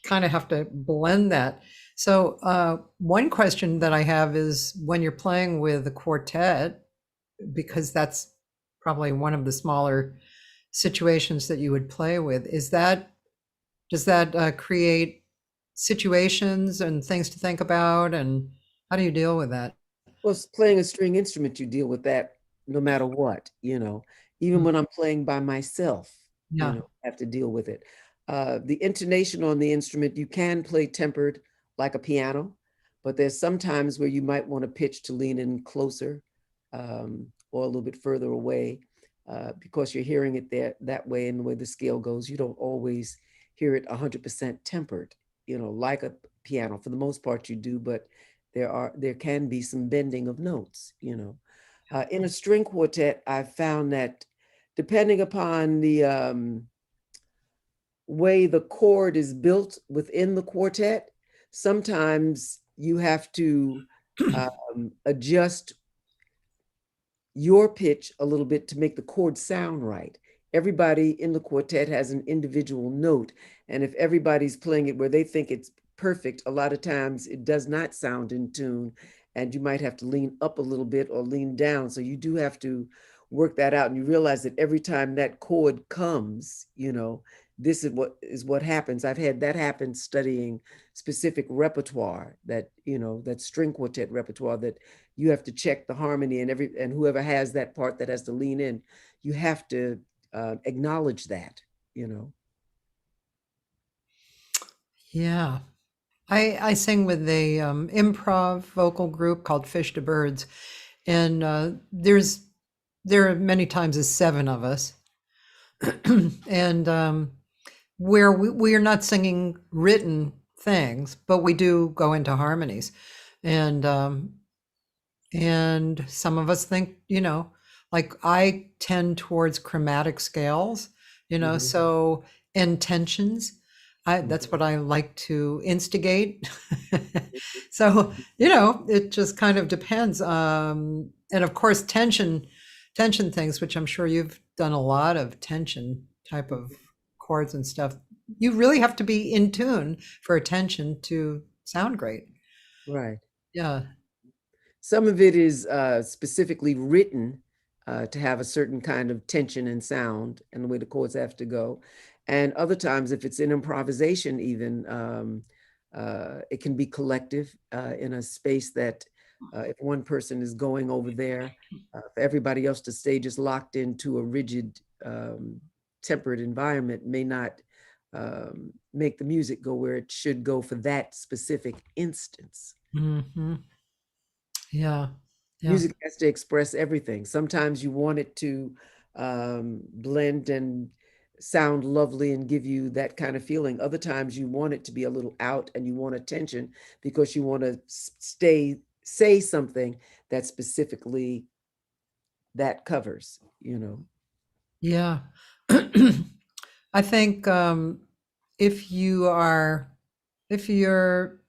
kind of have to blend that. So, one question that I have is when you're playing with a quartet, because that's probably one of the smaller situations that you would play with, is that does that create situations and things to think about? And how do you deal with that? Well, playing a string instrument, you deal with that no matter what, you know. Even Mm, when I'm playing by myself, yeah. I have to deal with it. The intonation on the instrument, you can play tempered like a piano, but there's some times where you might want to pitch to lean in closer or a little bit further away because you're hearing it there that way and the way the scale goes. You don't always hear it 100% tempered, like a piano. For the most part, you do, but there can be some bending of notes. In a string quartet, I've found that depending upon the way the chord is built within the quartet, sometimes you have to adjust your pitch a little bit to make the chord sound right. Everybody in the quartet has an individual note, and if everybody's playing it where they think it's perfect, a lot of times it does not sound in tune, and you might have to lean up a little bit or lean down. So you do have to work that out, and you realize that every time that chord comes, this is what happens. I've had that happen studying specific repertoire that string quartet repertoire that you have to check the harmony and whoever has that part that has to lean in, you have to acknowledge that. Yeah. I sing with a improv vocal group called Fish to Birds, and there are many times as seven of us, and where we are not singing written things, but we do go into harmonies, and some of us think, like I tend towards chromatic scales, Mhm, so intentions. That's mhm, what I like to instigate. So, it just kind of depends. And of course, tension things, which I'm sure you've done a lot of tension type of mhm. chords and stuff. You really have to be in tune for attention to sound great. Right. Yeah. Some of it is specifically written to have a certain kind of tension and sound and the way the chords have to go. And other times, if it's in improvisation, even it can be collective in a space that if one person is going over there, for everybody else to stay just locked into a rigid, tempered environment may not make the music go where it should go for that specific instance. Hmm. Yeah. Yeah. Music has to express everything. Sometimes you want it to blend and sound lovely and give you that kind of feeling. Other times you want it to be a little out and you want attention because you want to say something that specifically that covers, you know. Yeah. I think if you are if you're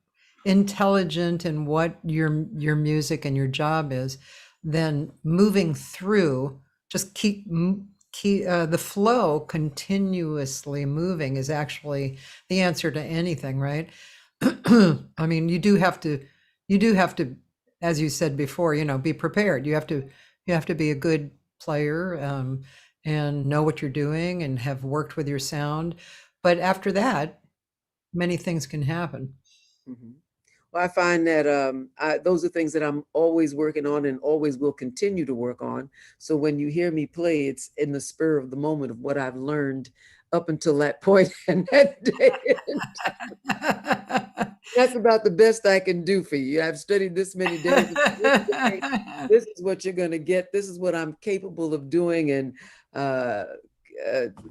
intelligent in what your music and your job is, then moving through, just keep the flow continuously moving is actually the answer to anything, right? I mean, you do have to, as you said before, be prepared. You have to be a good player, and know what you're doing and have worked with your sound. But after that, many things can happen. Mhm. Well, I find that those are things that I'm always working on and always will continue to work on. So when you hear me play, it's in the spur of the moment of what I've learned up until that point and that day. That's about the best I can do for you. I've studied this many days. This day, this is what you're going to get. This is what I'm capable of doing, and uh,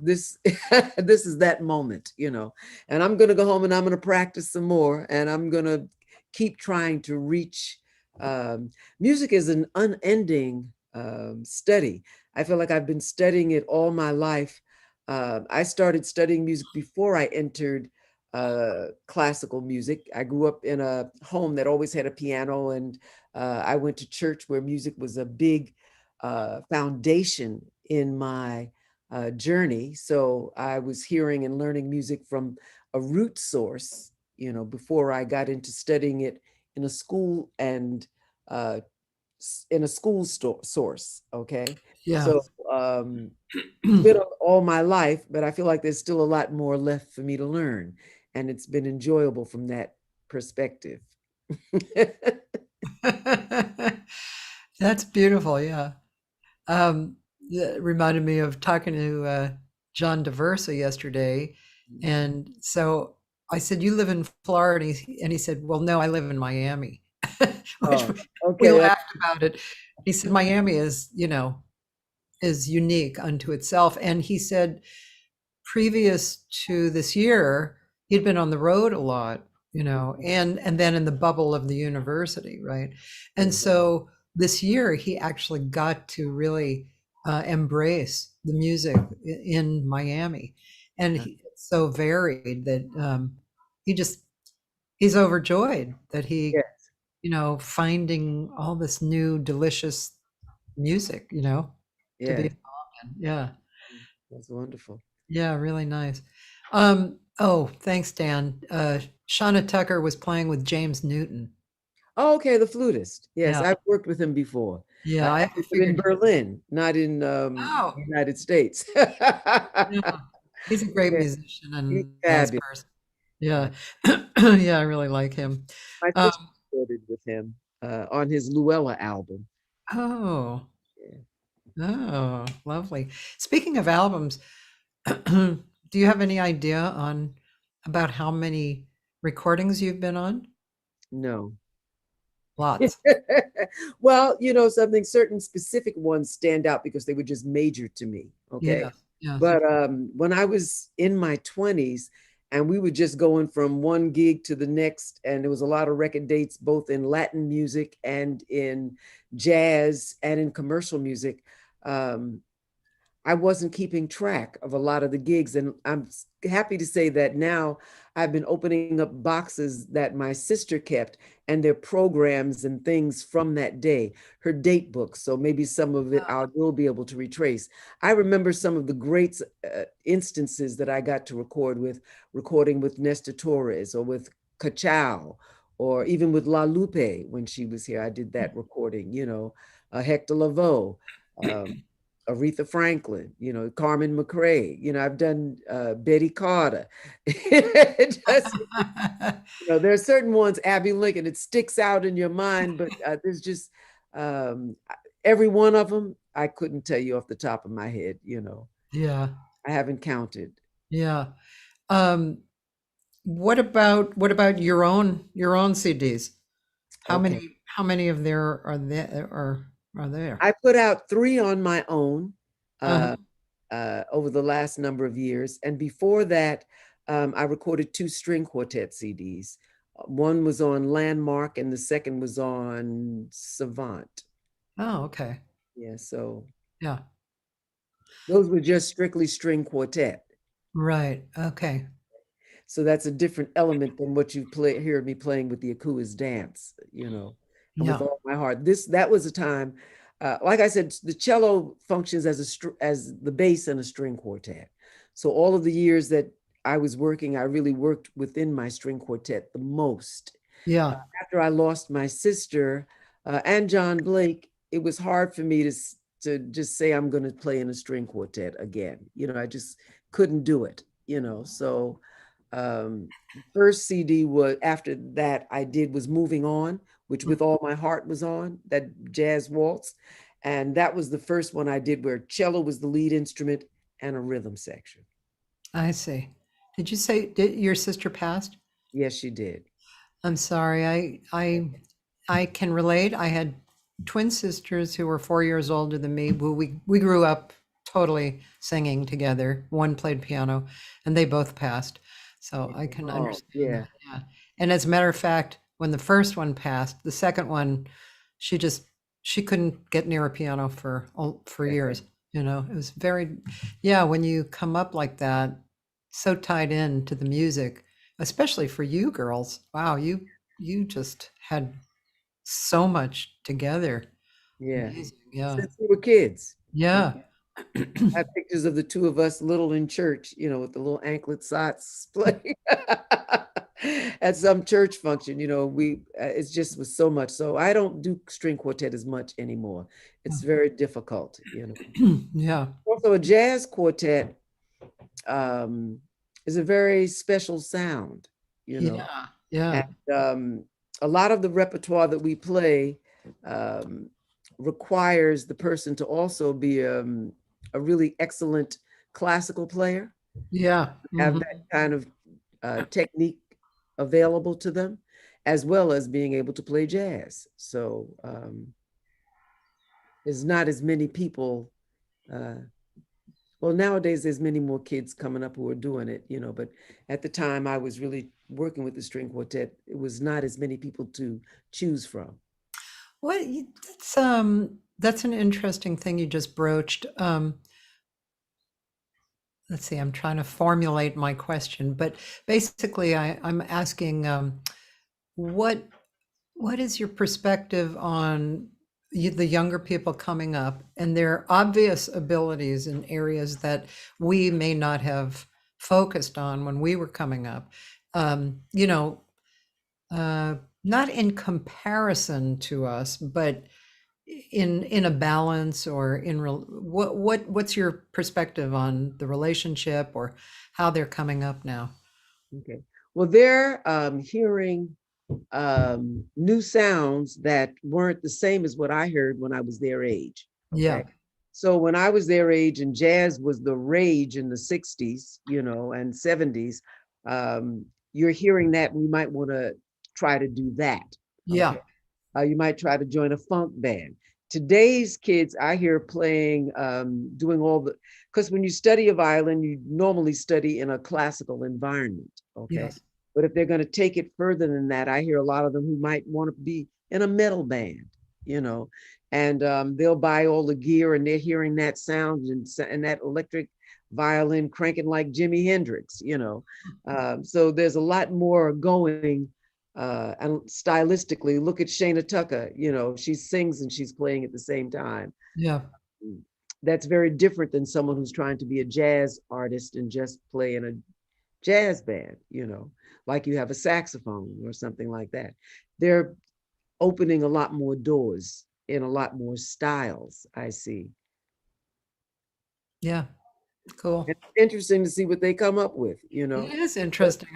this this is that moment. And I'm going to go home and I'm going to practice some more, and I'm going to keep trying to reach. Music is an unending study. I feel like I've been studying it all my life. I started studying music before I entered classical music. I grew up in a home that always had a piano, and I went to church where music was a big foundation in my journey. So I was hearing and learning music from a root source, before I got into studying it in a school and uh, in a school source. Okay. Yeah. So it's been all my life, but I feel like there's still a lot more left for me to learn. And it's been enjoyable from that perspective. That's beautiful. Yeah. That reminded me of talking to John DeVersa yesterday. And so I said, "You live in Florida?" And he said, "Well, no, I live in Miami," which Oh, we okay. laughed about it. He said, "Miami is unique unto itself." And he said, previous to this year, he'd been on the road a lot, and then in the bubble of the university, right? And so this year, he actually got to really embrace the music in Miami, and it's so varied that he just he's overjoyed that he, Yes, finding all this new delicious music, to be yes. involved in. Yeah. That's wonderful. Yeah, really nice. Oh, thanks, Dan. Shauna Tucker was playing with James Newton. Oh, okay, the flutist. Yes, Yeah, I've worked with him before. yeah, I But in figured. Berlin, not in Oh, United States. yeah. He's a great Yeah, musician he's and nice fabulous. person. Yeah. Yeah, yeah, I really like him. My Um, sister recorded with him on his Luella album. oh, Yeah. oh, lovely. Speaking of albums, do you have any idea on about how many recordings you've been on? No. Lots. Well, something, certain specific ones stand out because they were just major to me. Okay. Yes, yes. But when I was in my 20s, and we were just going from one gig to the next, and there was a lot of record dates, both in Latin music and in jazz and in commercial music. Um, I wasn't keeping track of a lot of the gigs. And I'm happy to say that now I've been opening up boxes that my sister kept, and their programs and things from that day, her date books. So maybe some of it I will be able to retrace. I remember some of the great instances that I got to recording with Nestor Torres or with Cachao, or even with La Lupe when she was here. I did that recording, Hector Lavoe. Um, Aretha Franklin, Carmen McRae, I've done Betty Carter. Just, there are certain ones, Abby Lincoln, it sticks out in your mind, but there's just um, every one of them, I couldn't tell you off the top of my head, Yeah, I haven't counted. yeah. Um, what about your own CDs? How Okay. many of there are there? I put out 3 on my own Uh-huh. over the last number of years. And before that, I recorded 2 string quartet CDs. One was on Landmark and the second was on Savant. Oh, okay. Yeah, so Yeah. those were just strictly string quartet. Right. Okay. So that's a different element than what you hear me playing with the Akua's dance, and with Yeah. all my heart. That was a time, like I said, the cello functions as the bass in a string quartet. So all of the years that I was working, I really worked within my string quartet the most. Yeah. After I lost my sister and John Blake, it was hard for me to just say I'm going to play in a string quartet again. I just couldn't do it. So first CD was after that I did was Moving On, which With All My Heart was on, that jazz waltz. And that was the first one I did where cello was the lead instrument and a rhythm section. I see. Did you say did your sister passed? Yes, she did. I'm sorry. I can relate. I had twin sisters who were 4 years older than me. We grew up totally singing together. One played piano, and they both passed. So I can Oh, understand yeah. that. Yeah. And as a matter of fact, when the first one passed, the second one, she just she couldn't get near a piano for years. It was very, yeah. When you come up like that, so tied in to the music, especially for you girls. Wow, you just had so much together. Yeah. Amazing. Yeah. Since we were kids. Yeah. I have pictures of the 2 of us little in church, with the little anklet socks playing at some church function. It just was so much. So I don't do string quartet as much anymore. It's very difficult. Yeah. Also, a jazz quartet um, is a very special sound, you know, Yeah. Yeah. and a lot of the repertoire that we play um, requires the person to also be a really excellent classical player, Yeah. have Mhm. that kind of technique available to them, as well as being able to play jazz. So there's not as many people. Uh, well, nowadays there's many more kids coming up who are doing it. But at the time I was really working with the string quartet, it was not as many people to choose from. That's an interesting thing you just broached. Let's see, I'm trying to formulate my question, but basically I'm asking what what is your perspective on the younger people coming up and their obvious abilities in areas that we may not have focused on when we were coming up? Um, you know, uh, Not in comparison to us, but in a balance or what's your perspective on the relationship or how they're coming up now? Okay. Well, they're hearing new sounds that weren't the same as what I heard when I was their age. Yeah. Okay. So when I was their age and jazz was the rage in the 60s, and 70s, um, you're hearing that, and you might want to try to do that. Yeah. Okay. You might try to join a funk band. Today's kids, I hear playing, doing all the, because when you study a violin, you normally study in a classical environment. Okay. Yes. But if they're going to take it further than that, I hear a lot of them who might want to be in a metal band, you know, and they'll buy all the gear and they're hearing that sound and that electric violin cranking like Jimi Hendrix, you know. So there's a lot more going and stylistically. Look at Shana Tucker, you know, she sings and she's playing at the same time. Yeah. That's very different than someone who's trying to be a jazz artist and just play in a jazz band, you know, like you have a saxophone or something like that. They're opening a lot more doors in a lot more styles, I see. Yeah. Cool. It's interesting to see what they come up with, you know. It is interesting.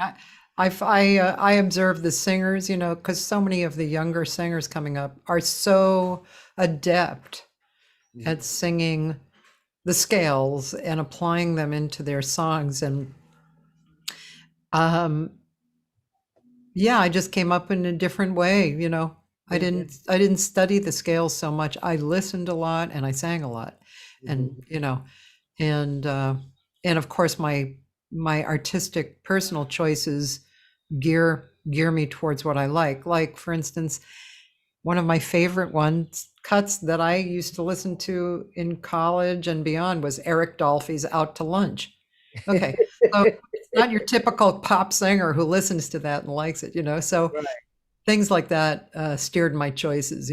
I observe the singers, because so many of the younger singers coming up are so adept at singing the scales and applying them into their songs. And um, yeah, I just came up in a different way. I Mhm, didn't study the scales so much. I listened a lot and I sang a lot, and mhm. and uh, and of course my artistic personal choices gear me towards what I like. Like, for instance, one of my favorite ones cuts that I used to listen to in college and beyond was Eric Dolphy's "Out to Lunch." Okay, so it's not your typical pop singer who listens to that and likes it. So Right, things like that steered my choices.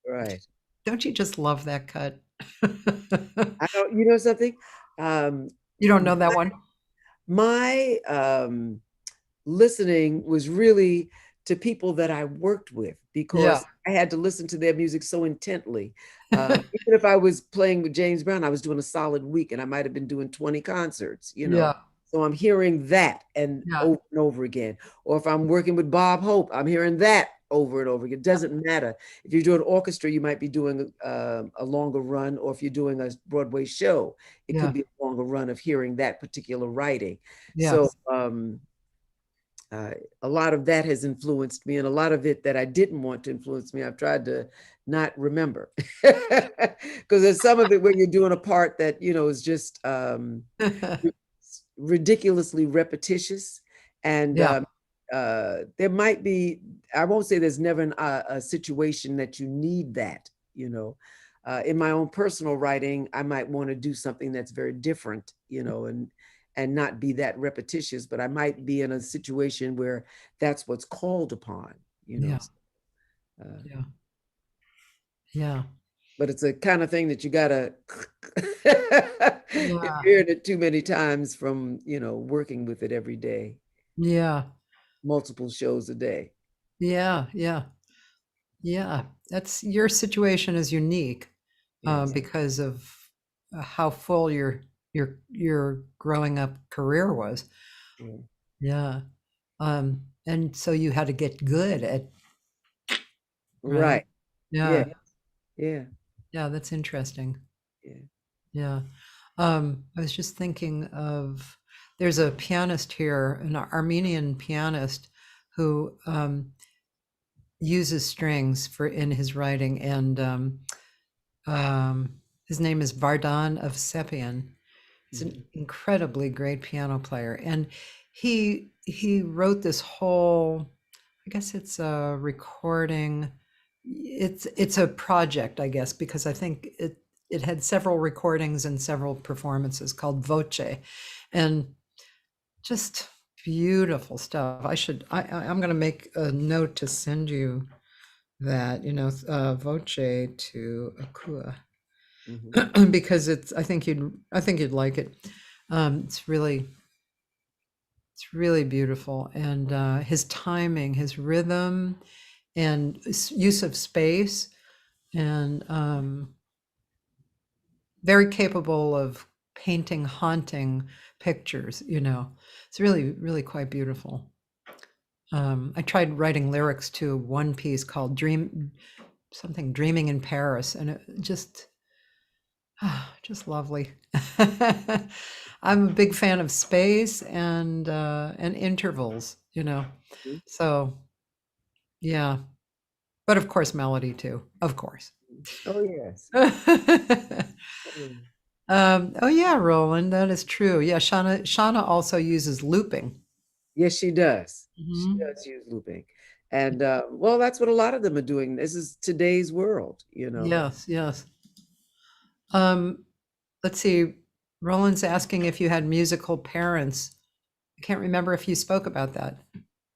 right. Don't you just love that cut? I don't, you know something? Um, You don't know that one? my listening was really to people that I worked with Yeah. because I had to listen to their music so intently. Even if I was playing with James Brown, I was doing a solid week and I might have been doing 20 concerts, you know. Yeah. So I'm hearing that Yeah. and over again. Or if I'm working with Bob Hope, I'm hearing that over and over again. It doesn't matter. If you're doing orchestra, you might be doing a longer run, or if you're doing a Broadway show, it could Yeah. be a longer run of hearing that particular writing. Yeah. So uh, a lot of that has influenced me, and a lot of it that I didn't want to influence me, I've tried to not remember. Because there's some of it where you're doing a part that, is just ridiculously repetitious. And Yeah. there might be, I won't say there's never a situation that you need that, in my own personal writing, I might want to do something that's very different, and not be that repetitious, but I might be in a situation where that's what's called upon, you know. Yeah. Uh, Yeah. Yeah. but it's a kind of thing that you gotta if Yeah. you're hearing it too many times from, working with it every day, Yeah. multiple shows a day. Yeah. Yeah. Yeah. That's your situation is unique Yes. because of how full your growing up career was. Yeah. Yeah. And so you had to get good at, right? Right. Yeah. Yeah. Yeah. Yeah. That's interesting. Yeah. Yeah. I was just thinking of there's a pianist here, an Armenian pianist who uses strings for in his writing, and his name is Vardan of Sepian. He's an Mhm. incredibly great piano player, and he wrote this whole. I guess it's a recording. It's a project, I guess, because I think it had several recordings and several performances called Voce, and just beautiful stuff. I'm going to make a note to send you that, Voce to Akua, Mhm. because I think you'd like it. It's really beautiful, and his timing, his rhythm, and use of space, and very capable of painting haunting pictures. It's really, really quite beautiful. I tried writing lyrics to one piece called Dreaming in Paris, and it just lovely. I'm a big fan of space and intervals. you know. Mhm. So yeah, but of course melody too, of course. Oh, yes. Oh, yeah. Oh yeah, Roland, that is true. Yeah, Shauna also uses looping. Yes, she does. She Hmm. does use looping. And well, that's what a lot of them are doing. This is today's world, you know. Yes, yes. Um, let's see. Roland's asking if you had musical parents. I can't remember if you spoke about that.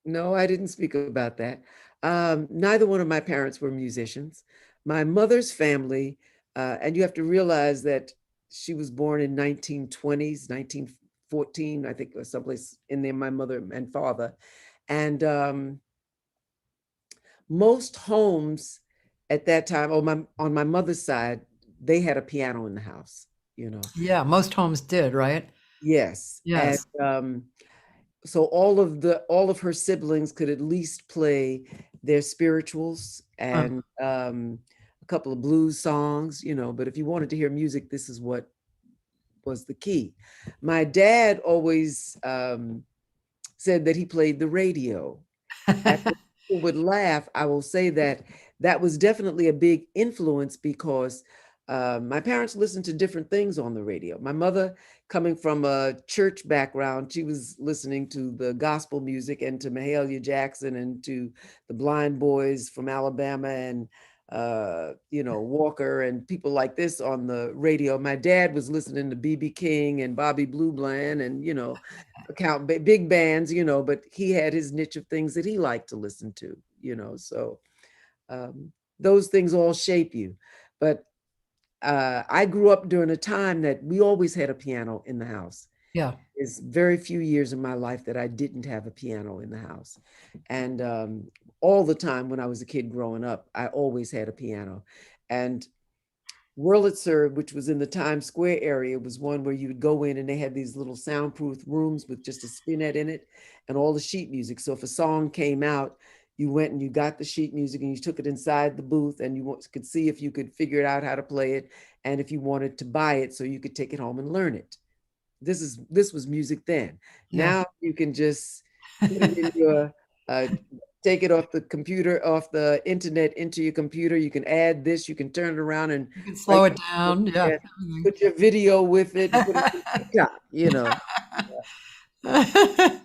No, I didn't speak about that. Neither one of my parents were musicians. My mother's family, and you have to realize that she was born in 1920s, 1914, I think, or someplace in there, my mother and father. And most homes at that time, on my mother's side, they had a piano in the house, you know. Yeah, most homes did, right? Yes. And Yes. so all of her siblings could at least play their spirituals Uh, and a couple of blues songs, you know. But if you wanted to hear music, this is what was the key. My dad always said that he played the radio. And when people would laugh, I will say that that was definitely a big influence because my parents listened to different things on the radio. My mother, coming from a church background, she was listening to the gospel music and to Mahalia Jackson and to the Blind Boys from Alabama and you know, Walker and people like this on the radio. My dad was listening to BB King and Bobby Blue Bland and, you know, account big bands, you know, but he had his niche of things that he liked to listen to, you know. So um, those things all shape you. But I grew up during a time that we always had a piano in the house. yeah. It's very few years in my life that I didn't have a piano in the house. And all the time when I was a kid growing up, I always had a piano. And Wurlitzer, which was in the Times Square area, was one where you would go in and they had these little soundproof rooms with just a spinet in it and all the sheet music. So if a song came out, you went and you got the sheet music and you took it inside the booth and you could see if you could figure out how to play it and if you wanted to buy it so you could take it home and learn it. This was music then. Yeah. Now you can just put it in your uh, take it off the computer, off the internet into your computer. You can add this. You can turn it around and You can play. slow it down. Yeah. Put your video with it and put it on TikTok. You know, Everything.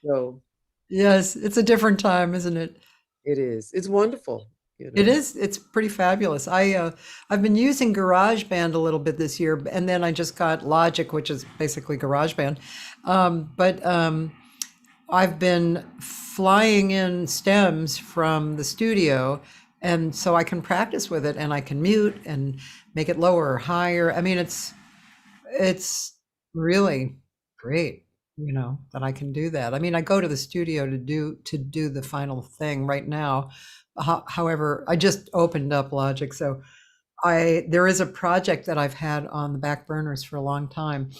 so Yes, it's a different time, isn't it? it is. It's wonderful. You It know. is. It's pretty fabulous. I've been using GarageBand a little bit this year, and then I just got Logic, which is basically GarageBand. But I've been flying in stems from the studio, and so I can practice with it, and I can mute and make it lower or higher. I mean, it's really great, that I can do that. I mean, I go to the studio to do the final thing right now. However, I just opened up Logic, so I there is a project that I've had on the back burners for a long time,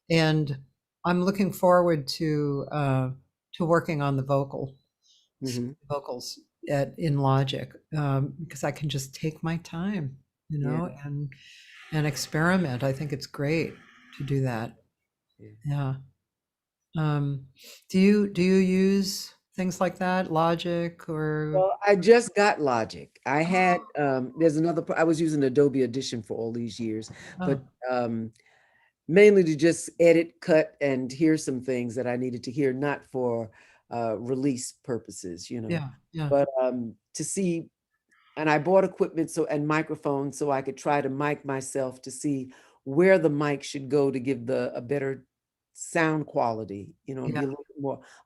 and I'm looking forward to working on the Hmm. vocals in Logic, because I can just take my time, Yeah, and experiment. I think it's great to do that. yeah. Yeah. Um, do you use things like that, Logic or? Well, I just got Logic. I had there's I was using Adobe Audition for all these years, but Oh, um mainly to just edit, cut, and hear some things that I needed to hear, not for release purposes, you know. yeah, yeah, But to see, and I bought equipment and microphones so I could try to mic myself to see where the mic should go to give a better sound quality, you know, and yeah, be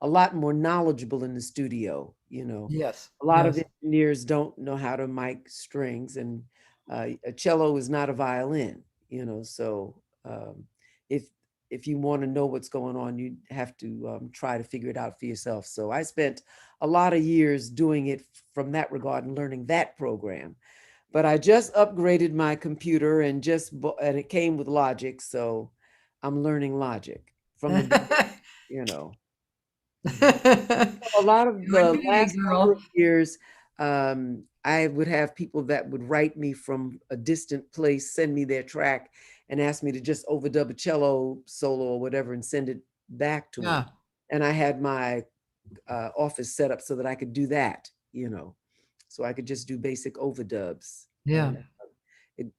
a lot more knowledgeable in the studio, you know. yes, A lot of yes. engineers don't know how to mic strings, and a cello is not a violin, you know. So if if you want to know what's going on, you have to try to figure it out for yourself. So I spent a lot of years doing it from that regard and learning that program. But I just upgraded my computer and it came with Logic, so I'm learning Logic from the beginning, you know. Mhm. A lot of Good the for you, last number of girl. years, I would have people that would write me from a distant place, send me their track, and ask me to just overdub a cello solo or whatever and send it back to them. Yeah, And I had office set up so that I could do that, so I could just do basic overdubs. Yeah. And it,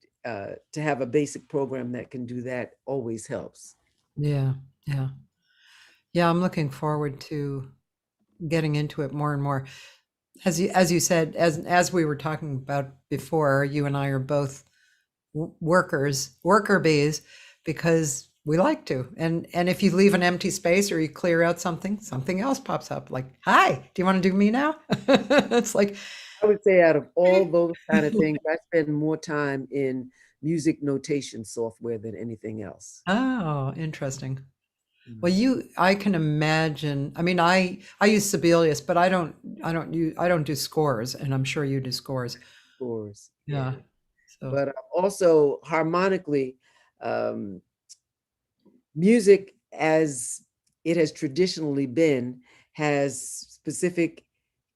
to have a basic program that can do that always helps. Yeah. Yeah. Yeah. I'm looking forward to getting into it more and more. As you said, as we were talking about before, you and I are both worker bees, because we like to. And if you leave an empty space or you clear out something else pops up. Like, hi, do you want to do me now? It's like, I would say out of all those kind of things, I spend more time in music notation software than anything else. oh, interesting. Well, Mhm. I can imagine. I mean, I use Sibelius, but I don't do scores, and I'm sure you do scores. Scores, yeah. Yeah. So, But also harmonically, um, music as it has traditionally been has specific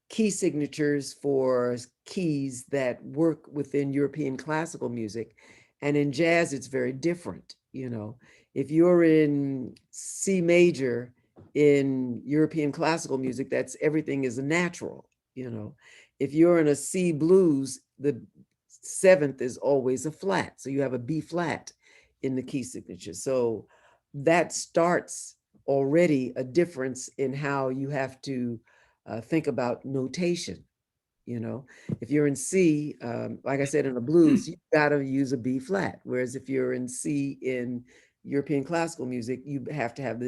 key signatures for keys that work within European classical music. And in jazz, it's very different. If you're in C major in European classical music, that's everything is a natural. If you're in a C blues, the seventh is always a flat. So you have a B flat in the key signature. So that starts already a difference in how you have to think about notation. If you're in C, like I said, in a blues, you got to use a B flat. Whereas if you're in C in European classical music, you have to have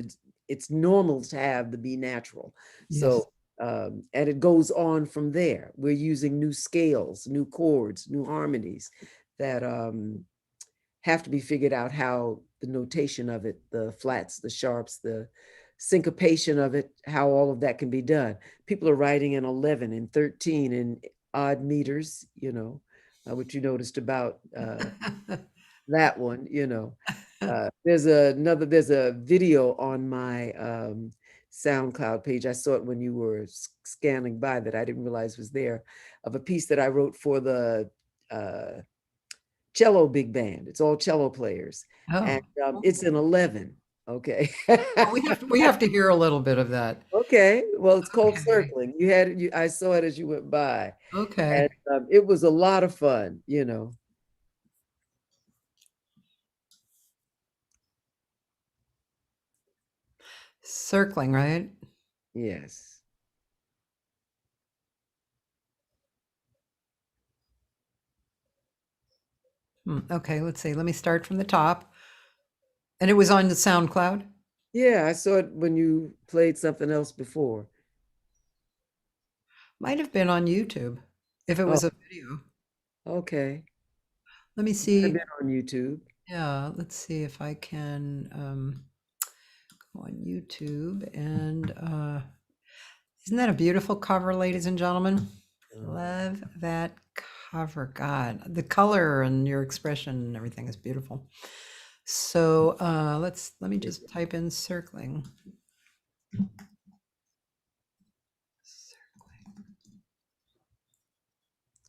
it's normal to have the B natural. yes. So, and it goes on from there. We're using new scales, new chords, new harmonies that have to be figured out, how the notation of it, the flats, the sharps, the syncopation of it, how all of that can be done. People are writing in 11 and 13 in odd meters, which you noticed about that one, there's a video on my SoundCloud page. I saw it when you were scanning by that I didn't realize was there, of a piece that I wrote for the cello big band. It's all cello players. And Oh, it's an 11. Okay. well, we have to hear a little bit of that. Okay. Well, it's called Okay. circling. I saw it as you went by. And Okay. it was a lot of fun, Circling, right? Yes. Okay, let's see. Let me start from the top. And it was on the SoundCloud. Yeah, I saw it when you played something else before. Might have been on YouTube if it Oh, was a video. okay. Let me Might have see. been on YouTube. Yeah, let's see if I can go on YouTube. And isn't that a beautiful cover, ladies and gentlemen? Oh, Love that cover. God, the color and your expression and everything is beautiful. So let me just type in circling.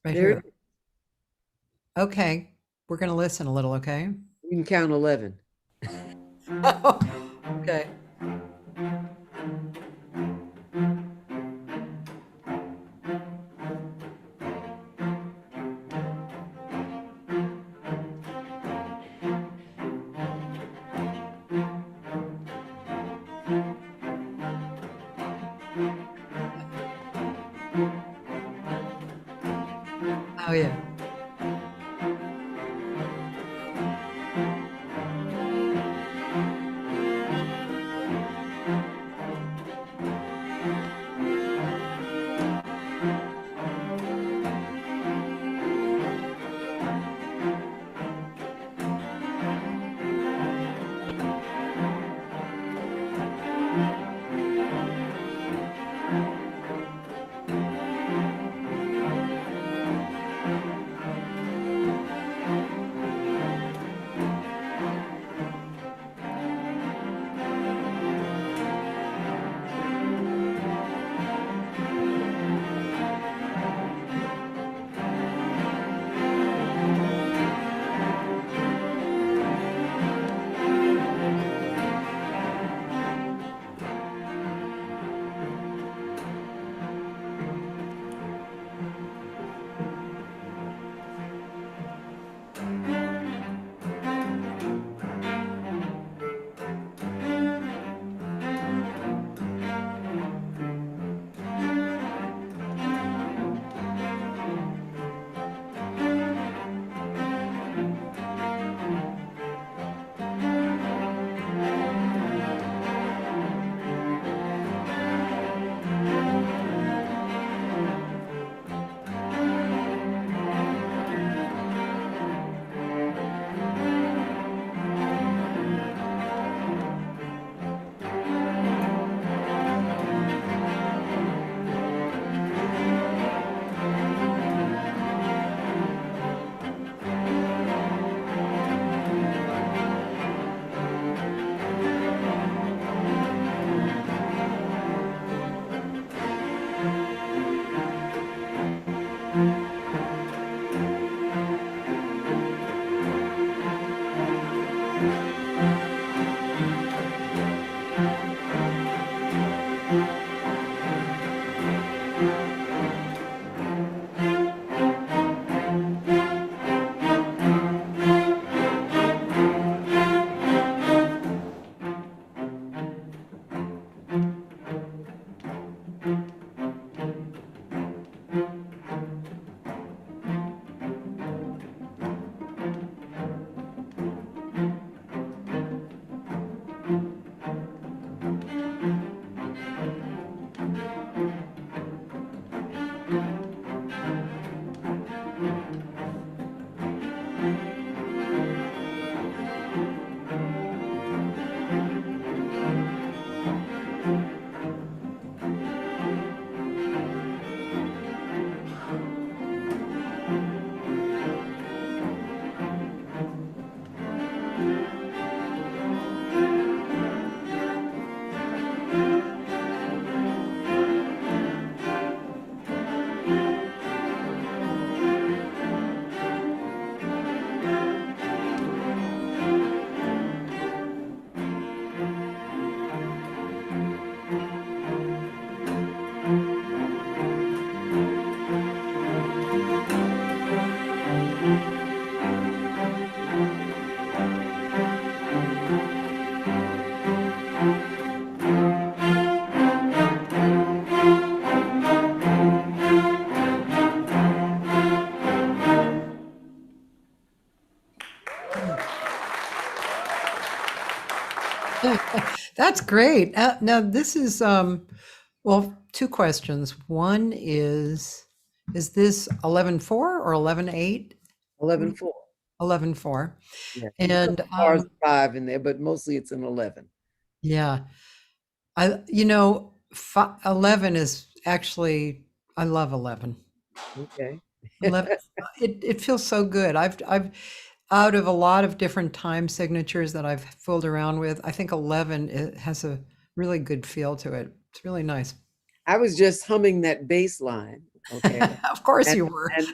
Right there it here. is. Okay, we're going to listen a little, okay? You can count 11. Okay. Oh, yeah. That's great. Now this is well, two questions. One is this 11/4 or 11/8? 11/4. 11/4. Yeah, there's a And couple bars of 5 in there, but mostly it's an 11. yeah, 11 is actually I love 11. Okay. 11 it feels so good. I've out of a lot of different time signatures that I've fooled around with, I think 11 it has a really good feel to it. It's really nice. I was just humming that bass line, okay? Of course And you were. and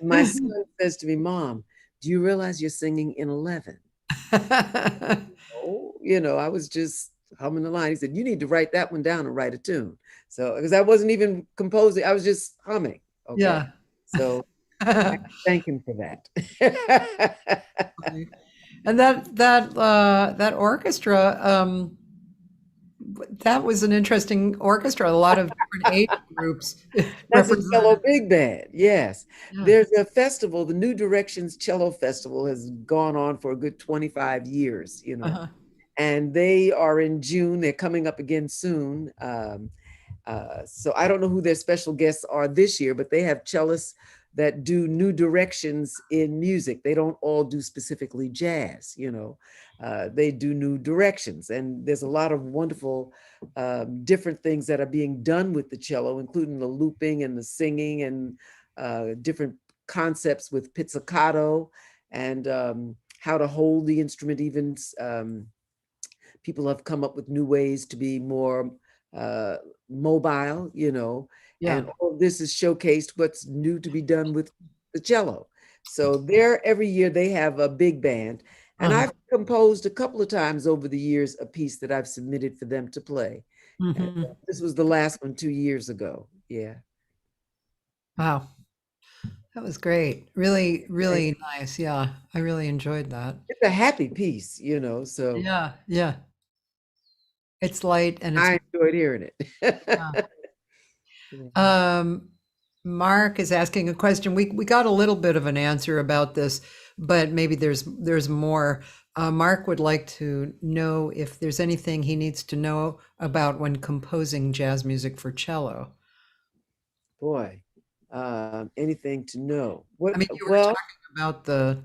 my son says to me, "Mom, do you realize you're singing in 11?" Oh, I was just humming the line. He said, "You need to write that one down and write a tune." So, because I wasn't even composing, I was just humming, okay? Yeah. So I thank him for that. And that orchestra, that was an interesting orchestra. A lot of different age groups That's a cello represented. big band. Yes. Yeah. There's a festival, the New Directions Cello Festival has gone on for a good 25 years. Uh-huh. And they are in June. They're coming up again soon. So I don't know who their special guests are this year, but they have cellists that do new directions in music. They don't all do specifically jazz. They do new directions. And there's a lot of wonderful different things that are being done with the cello, including the looping and the singing and different concepts with pizzicato and how to hold the instrument. Even people have come up with new ways to be more uh, mobile, Yeah. and all of this is showcased what's new to be done with the cello. So there, every year they have a big band, and Uh-huh. I've composed a couple of times over the years a piece that I've submitted for them to play. And Mhm. this was the last one 2 years ago. Yeah. Wow. That was great. Really, Right. really nice. Yeah. I really enjoyed that. It's a happy piece, so Yeah. Yeah. It's light and it's I enjoyed hearing it. yeah. Yeah. Um, Mark is asking a question. We got a little bit of an answer about this, but maybe there's more. Mark would like to know if there's anything he needs to know about when composing jazz music for cello. Boy, anything to know. I What, mean, you were well, talking about the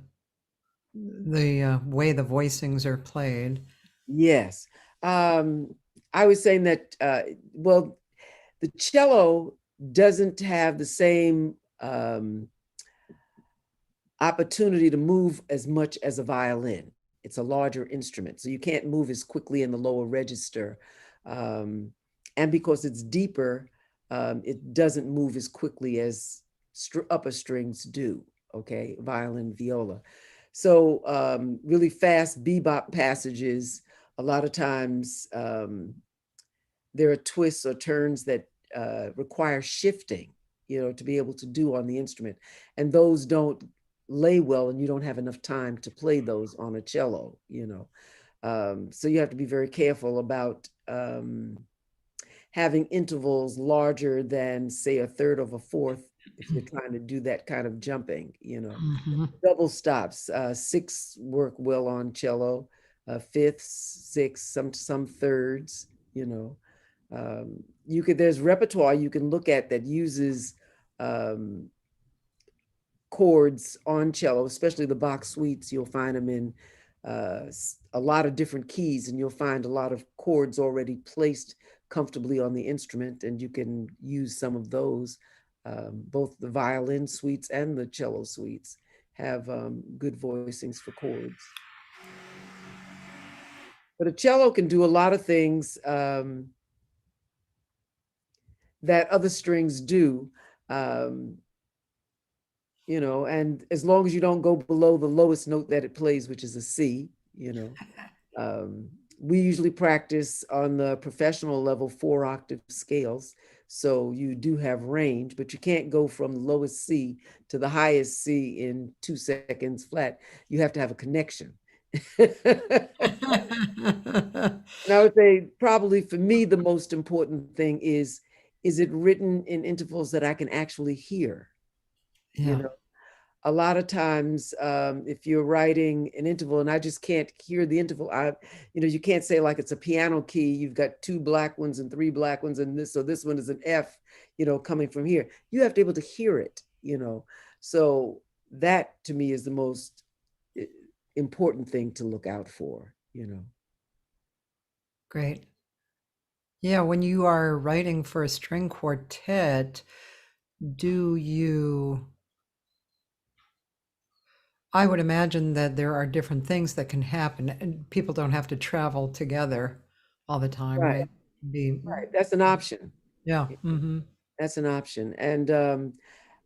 way the voicings are played. yes. I was saying that, well, the cello doesn't have the same opportunity to move as much as a violin. It's a larger instrument, so you can't move as quickly in the lower register. Um, and because it's deeper, it doesn't move as quickly as upper strings do, okay, violin, viola. So really fast bebop passages, a lot of times there are twists or turns that require shifting, to be able to do on the instrument. And those don't lay well, and you don't have enough time to play those on a cello. So you have to be very careful about having intervals larger than, say, a third of a fourth if you're trying to do that kind of jumping. Mhm. Double stops, six work well on cello, fifths, sixths, some thirds, you know. There's repertoire you can look at that uses um, chords on cello, especially the Bach suites. You'll find them in a lot of different keys, and you'll find a lot of chords already placed comfortably on the instrument, and you can use some of those. Both the violin suites and the cello suites have good voicings for chords. But a cello can do a lot of things that other strings do. Um, and as long as you don't go below the lowest note that it plays, which is a C. Um, we usually practice on the professional level 4-octave scales. So you do have range, but you can't go from the lowest C to the highest C in 2 seconds flat. You have to have a connection. And I would say probably for me, the most important thing is it written in intervals that I can actually hear? You Yeah. know, a lot of times, if you're writing an interval and I just can't hear the interval, you can't say like it's a piano key, you've got two black ones and three black ones and this, so this one is an F, coming from here. You have to be able to hear it. So that to me is the most important thing to look out for. Great. Yeah, when you are writing for a string quartet, do you I would imagine that there are different things that can happen, and people don't have to travel together all the time, Right, right? Be right. That's an option. Yeah. Mm-hmm. That's an option. And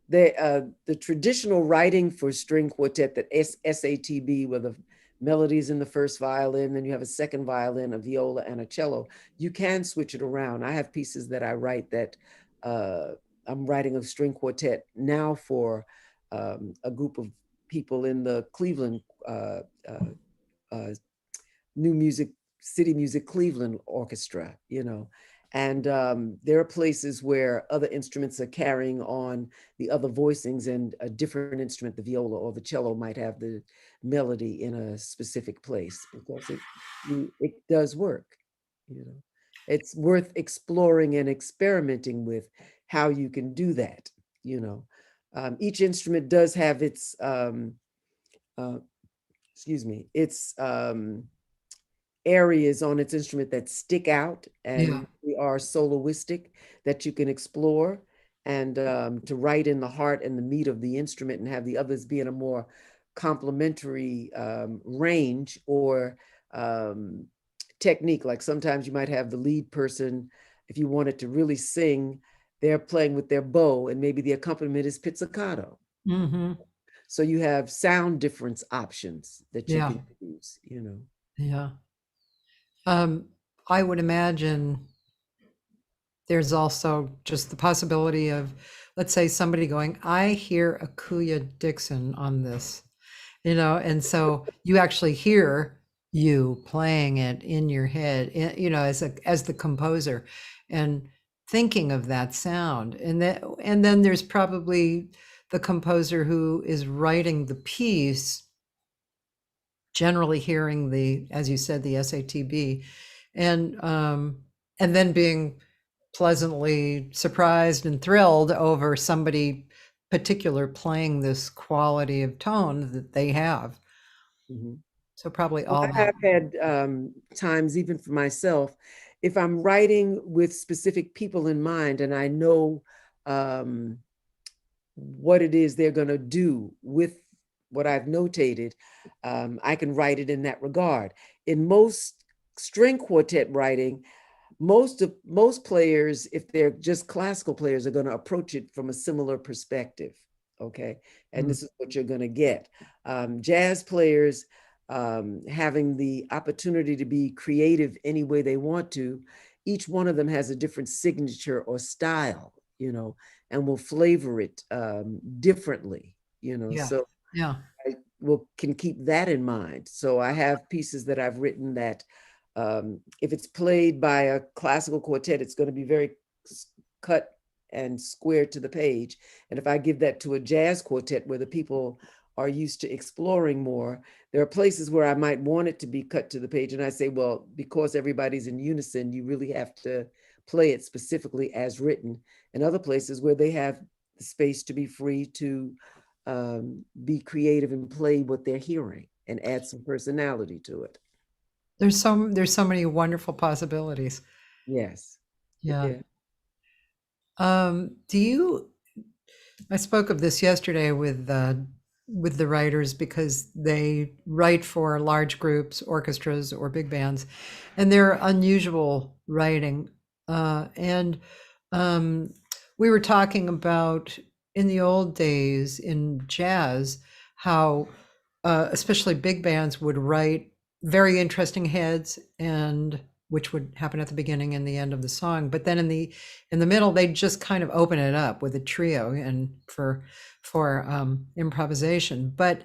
the traditional writing for string quartet, that SATB, where the melodies in the first violin, then you have a second violin, a viola, and a cello. You can switch it around. I have pieces that I write that I'm writing a string quartet now for a group of people in the Cleveland uh, New Music, City Music Cleveland Orchestra. And there are places where other instruments are carrying on the other voicings, and a different instrument, the viola or the cello, might have the melody in a specific place, because it does work. It's worth exploring and experimenting with how you can do that. Each instrument does have its uh, excuse me, its areas on its instrument that stick out Yeah. and are soloistic, that you can explore, and to write in the heart and the meat of the instrument, and have the others be in a more complementary range or um, technique. Like sometimes you might have the lead person, if you wanted to really sing, they're playing with their bow, and maybe the accompaniment is pizzicato. Mm-hmm. So you have sound difference options that you Yeah. can use. Yeah. Um, I would imagine there's also just the possibility of, let's say, somebody going, I hear Akua Dixon on this, and so you actually hear you playing it in your head, as the composer, and thinking of that sound. And then there's probably the composer who is writing the piece, generally hearing as you said, the SATB, and and then being pleasantly surprised and thrilled over somebody particular playing this quality of tone that they have. Mhm. So probably Well, all I that. have had times, even for myself, if I'm writing with specific people in mind and I know um, what it is they're going to do with what I've notated, I can write it in that regard. In most string quartet writing, most players, if they're just classical players, are going to approach it from a similar perspective. Okay, and Mm. this is what you're going to get. Jazz players, having the opportunity to be creative any way they want to, each one of them has a different signature or style, and will flavor it differently. Yeah. So Yeah. I can keep that in mind. So I have pieces that I've written that if it's played by a classical quartet, it's going to be very cut and square to the page. And if I give that to a jazz quartet where the people are used to exploring more, there are places where I might want it to be cut to the page. And I say, well, because everybody's in unison, you really have to play it specifically as written. And other places where they have the space to be free to be creative and play what they're hearing and add some personality to it. There's so many wonderful possibilities. Yes. Yeah. Yeah. Do you I spoke of this yesterday with the writers, because they write for large groups, orchestras, or big bands, and they're unusual writing. And um, we were talking about in the old days in jazz how especially big bands would write very interesting heads, and which would happen at the beginning and the end of the song, but then in the middle they'd just kind of open it up with a trio and for improvisation. But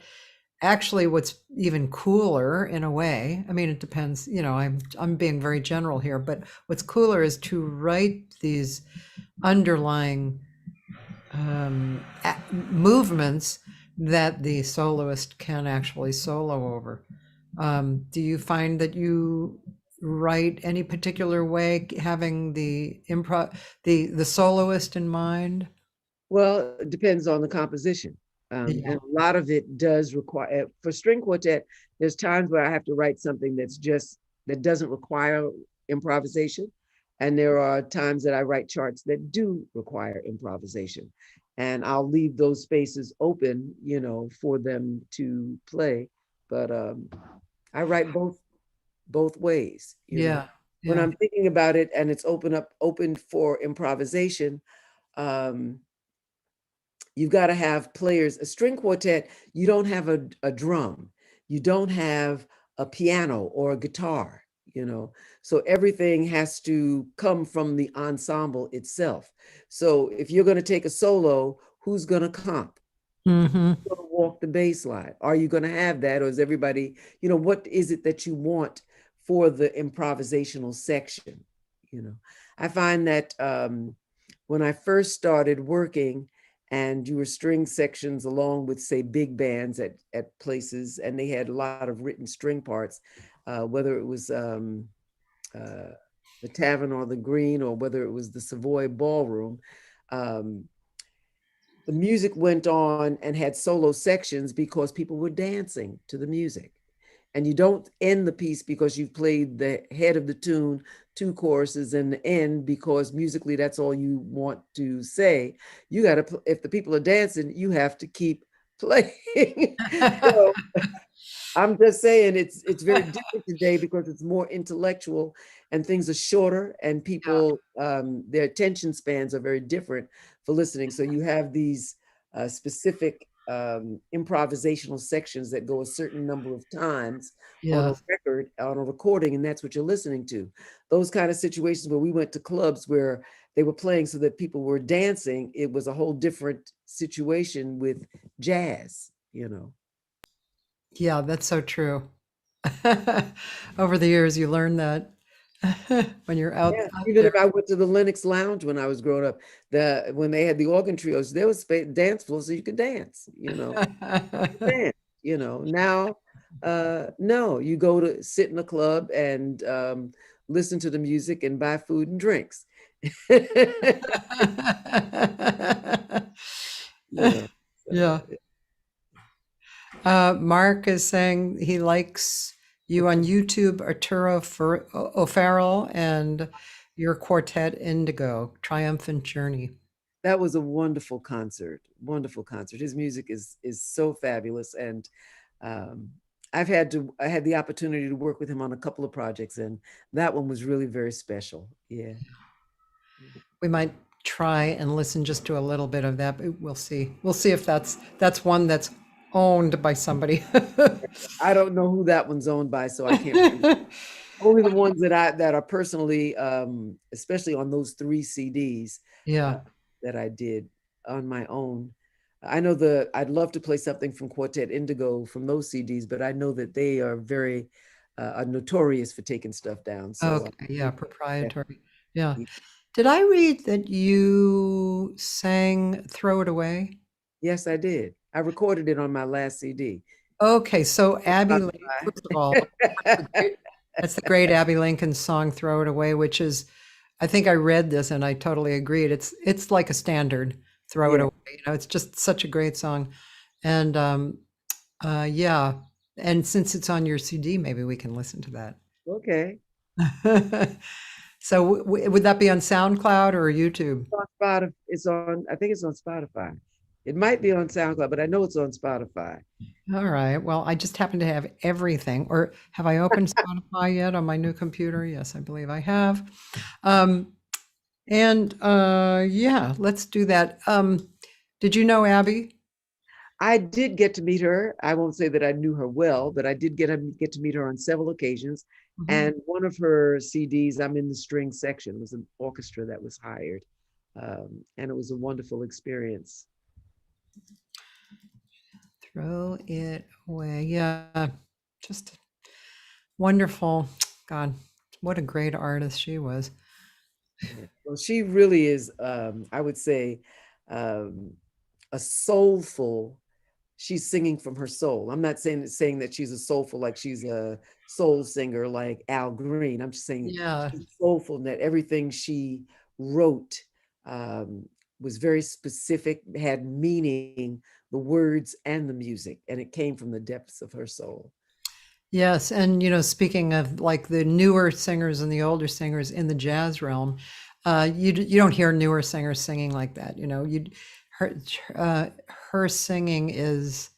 actually what's even cooler in a way, I mean it depends, I'm being very general here, but what's cooler is to write these underlying movements that the soloist can actually solo over. Do you find that you write any particular way, having the improv, the soloist in mind? Well, it depends on the composition. Yeah. And a lot of it does require, for string quartet, there's times where I have to write something that doesn't require improvisation. And there are times that I write charts that do require improvisation. And I'll leave those spaces open, for them to play. But I write both ways. Yeah. When Yeah. I'm thinking about it and it's open for improvisation, um, you've got to have players. A string quartet, you don't have a drum, you don't have a piano or a guitar, so everything has to come from the ensemble itself. So if you're going to take a solo, who's going to comp? Hmm. Going to walk the bass line? Are you going to have that, or is everybody, what is it that you want for the improvisational section? I find that when I first started working, and you were string sections along with, say, big bands at places, and they had a lot of written string parts, whether it was the Tavern or the Green, or whether it was the Savoy Ballroom. Um, the music went on and had solo sections because people were dancing to the music. And you don't end the piece because you've played the head of the tune, two choruses, and the end because musically that's all you want to say. You got to, if the people are dancing, you have to keep playing. So I'm just saying it's very different today because it's more intellectual and things are shorter, and Yeah. people their attention spans are very different for listening. So you have these specific improvisational sections that go a certain number of times on a Yes. record, on a recording, and that's what you're listening to. Those kind of situations where we went to clubs where they were playing so that people were dancing, it was a whole different situation with jazz. Yeah, that's so true. Over the years, you learn that when you're Yeah, out even there. if I went to the Lenox Lounge when I was growing up, when they had the organ trios, there was dance floor so you could dance. Dance, Now, no, you go to sit in a club and listen to the music and buy food and drinks. You know, so Yeah. Mark is saying he likes you on YouTube, Arturo O'Farrell, and your quartet Indigo, Triumphant Journey. that was a wonderful concert. Wonderful concert. His music is so fabulous, and um, I had the opportunity to work with him on a couple of projects, and that one was really very special. Yeah. We might try and listen just to a little bit of that, but we'll see. We'll see if that's one that's owned by somebody. I don't know who that one's owned by, so I can't. Only the ones that are personally, especially on those 3 CDs uh, Yeah. that I did on my own. I know I'd love to play something from Quartet Indigo from those CDs, but I know that they are very are notorious for taking stuff down. So Okay. Yeah. yeah. Proprietary. Yeah. Did I read that you sang Throw It Away? Yes, I did. I recorded it on my last CD. Okay, so Abby, Spotify. first of all, that's the great Abby Lincoln song "Throw It Away," which is, I think I read this and I totally agreed. It's like a standard, "Throw It Yeah. Away." It's just such a great song, and yeah, and since it's on your CD, maybe we can listen to Okay. that. So would that be on SoundCloud or YouTube? On Spotify. I think it's on Spotify. It might be on SoundCloud, but I know it's on Spotify. All right. Well, I just happen to have everything. Or have I opened Spotify yet on my new computer? Yes, I believe I have. Um, and yeah, let's do that. Did you know Abby? I did get to meet her. I won't say that I knew her well, but I did get to meet her on several occasions. Mhm. And one of her CDs, I'm in the string section. It was an orchestra that was hired, and it was a wonderful experience. Throw it away. Yeah, just wonderful. God, what a great artist she was. Yeah. Well, she really is. I would say, um, a soulful. she's singing from her soul. I'm not saying that she's a soulful, like she's a soul singer like Al Green. I'm just saying Yeah. she's soulful, and that everything she wrote was very specific, had meaning, the words and the music, and it came from the depths of her soul. Yes, and speaking of like the newer singers and the older singers in the jazz realm, you don't hear newer singers singing like that. Her singing it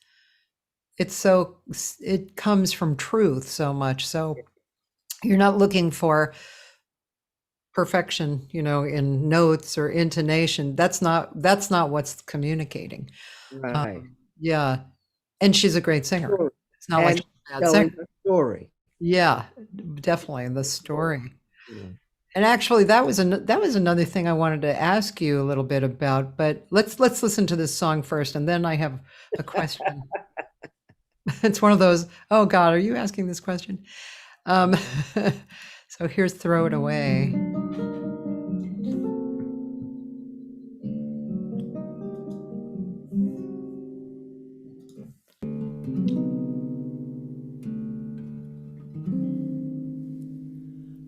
comes from truth so much. So you're not looking for perfection, in notes or intonation. That's not what's communicating. Right. Yeah, and she's a great singer. Sure. It's not like And she's a bad telling singer. the story. Yeah, definitely the story. Yeah. And actually, that was another thing I wanted to ask you a little bit about. But let's listen to this song first, and then I have a question. It's one of those. Oh God, are you asking this question? So here's "Throw It Away."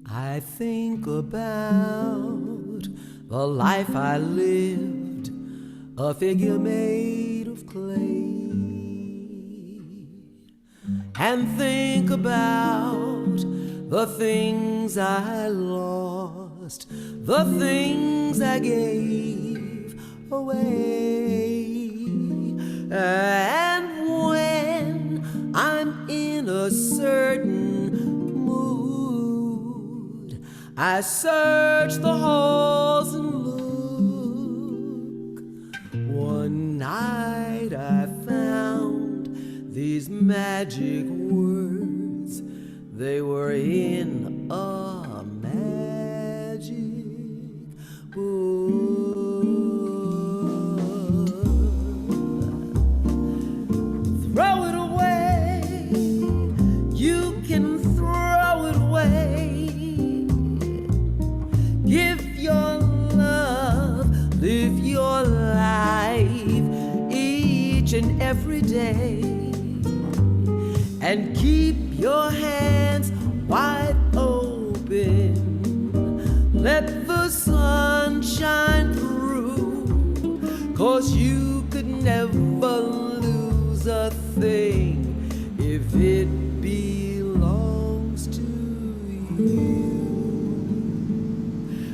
I think about the life I lived, a figure made of clay, and think about the things I lost, the things I gave away. And when I'm in a certain mood, I search the halls and look. One night I found these magic words. They were in a magic book. Throw it away. You can throw it away. Give your love, live your life each and every day, and keep your hands wide open. Let the sun shine through, 'cause you could never lose a thing if it belongs to you.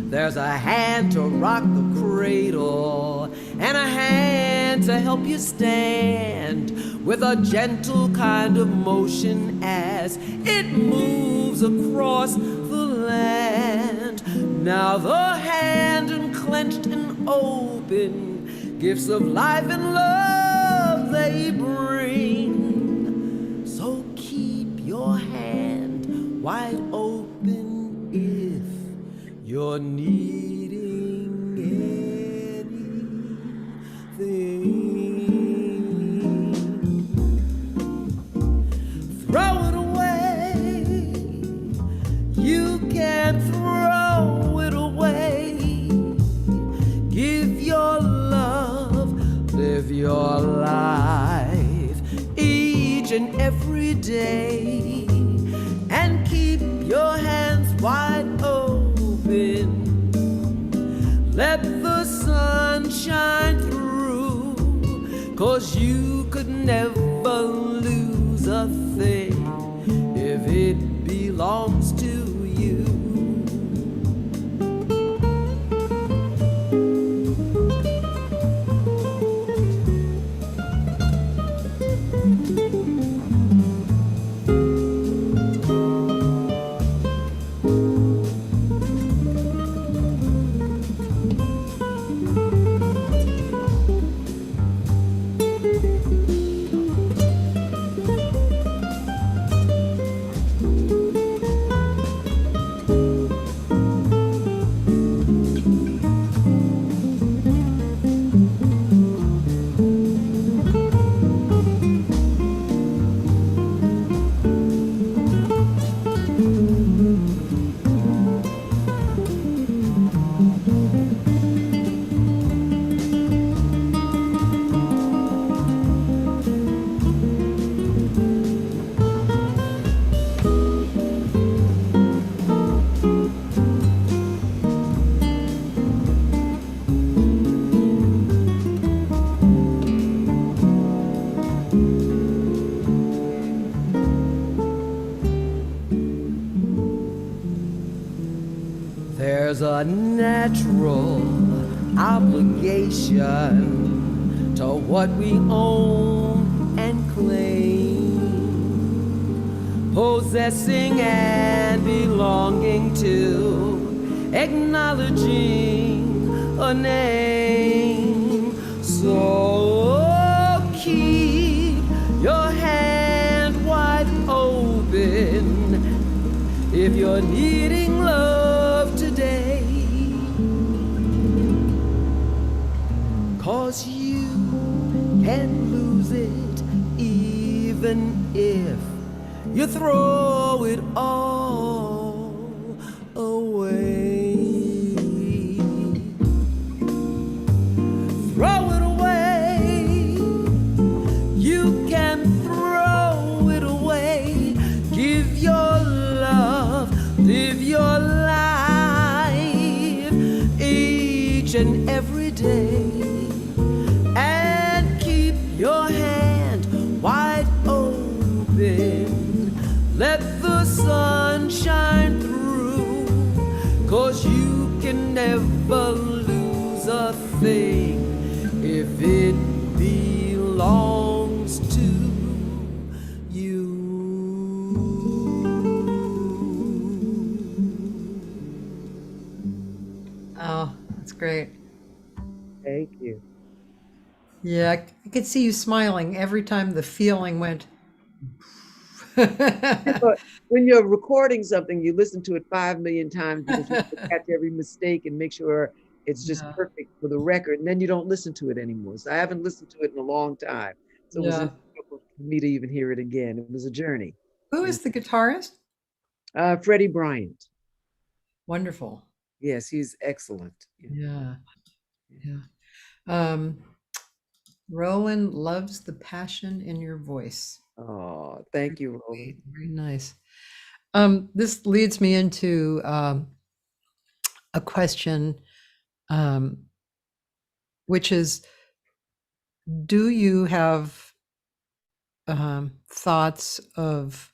There's a hand to rock the cradle and a hand to help you stand, with a gentle kind of motion as it moves across the land. Now the hand unclenched and open, gifts of life and love they bring. So keep your hand wide open if you're needing anything. Throw it away. You can throw it away. Give your love, live your life each and every day, and keep your hands wide open. Let the sun shine through, 'cause you could never lose a thing if it belongs to you. There's a natural obligation to what we own and claim, possessing and belonging to, acknowledging a name. So keep your hand wide open if you're needing love today, 'cause you can lose it even if you throw it all away. Throw it away. You can throw it away. Give your love, live your life each and every day, and keep your hand wide open. Let the sun shine through, 'cause you can never lose a thing if it belongs to you. Oh, that's great. Thank you. Yeah, I could see you smiling every time the feeling went. But when you're recording something, you listen to it 5 million times because you have to catch every mistake and make sure it's just Yeah, perfect for the record. And then you don't listen to it anymore. So I haven't listened to it in a long time. So it was yeah. incredible for me to even hear it again. It was a journey. Who is the guitarist? Freddie Bryant. Wonderful. Yes, he's excellent. Yeah, yeah. Um, Roland loves the passion in your voice. Oh, thank you, Roland. Very nice. This leads me into a question, um, which is, do you have thoughts of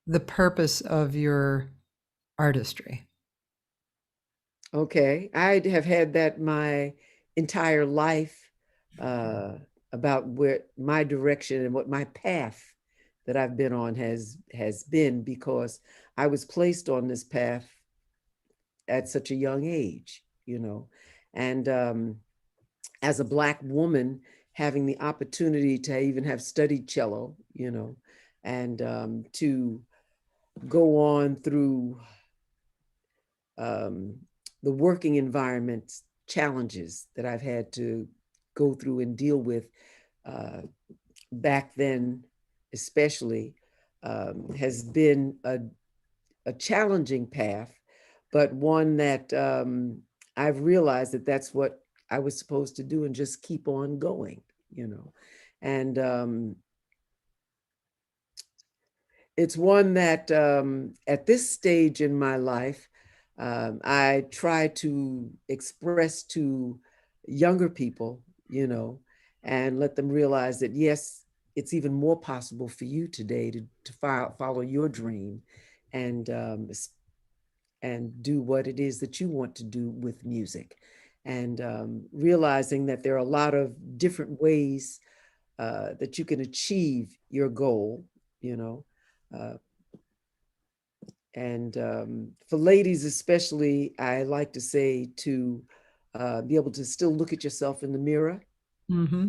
the purpose of your artistry? Okay, I have had that my entire life about where my direction and what my path that I've been on has been, because I was placed on this path at such a young age, you know, and as a Black woman, having the opportunity to even have studied cello, you know, and to go on through um, the working environment challenges that I've had to go through and deal with back then, especially, has been a challenging path, but one that I've realized that that's what I was supposed to do and just keep on going, you know. And it's one that at this stage in my life, I try to express to younger people, you know, and let them realize that, yes, it's even more possible for you today to follow your dream and do what it is that you want to do with music. And realizing that there are a lot of different ways that you can achieve your goal, you know. Uh, and for ladies especially, I like to say to be able to still look at yourself in the mirror. Mm-hmm.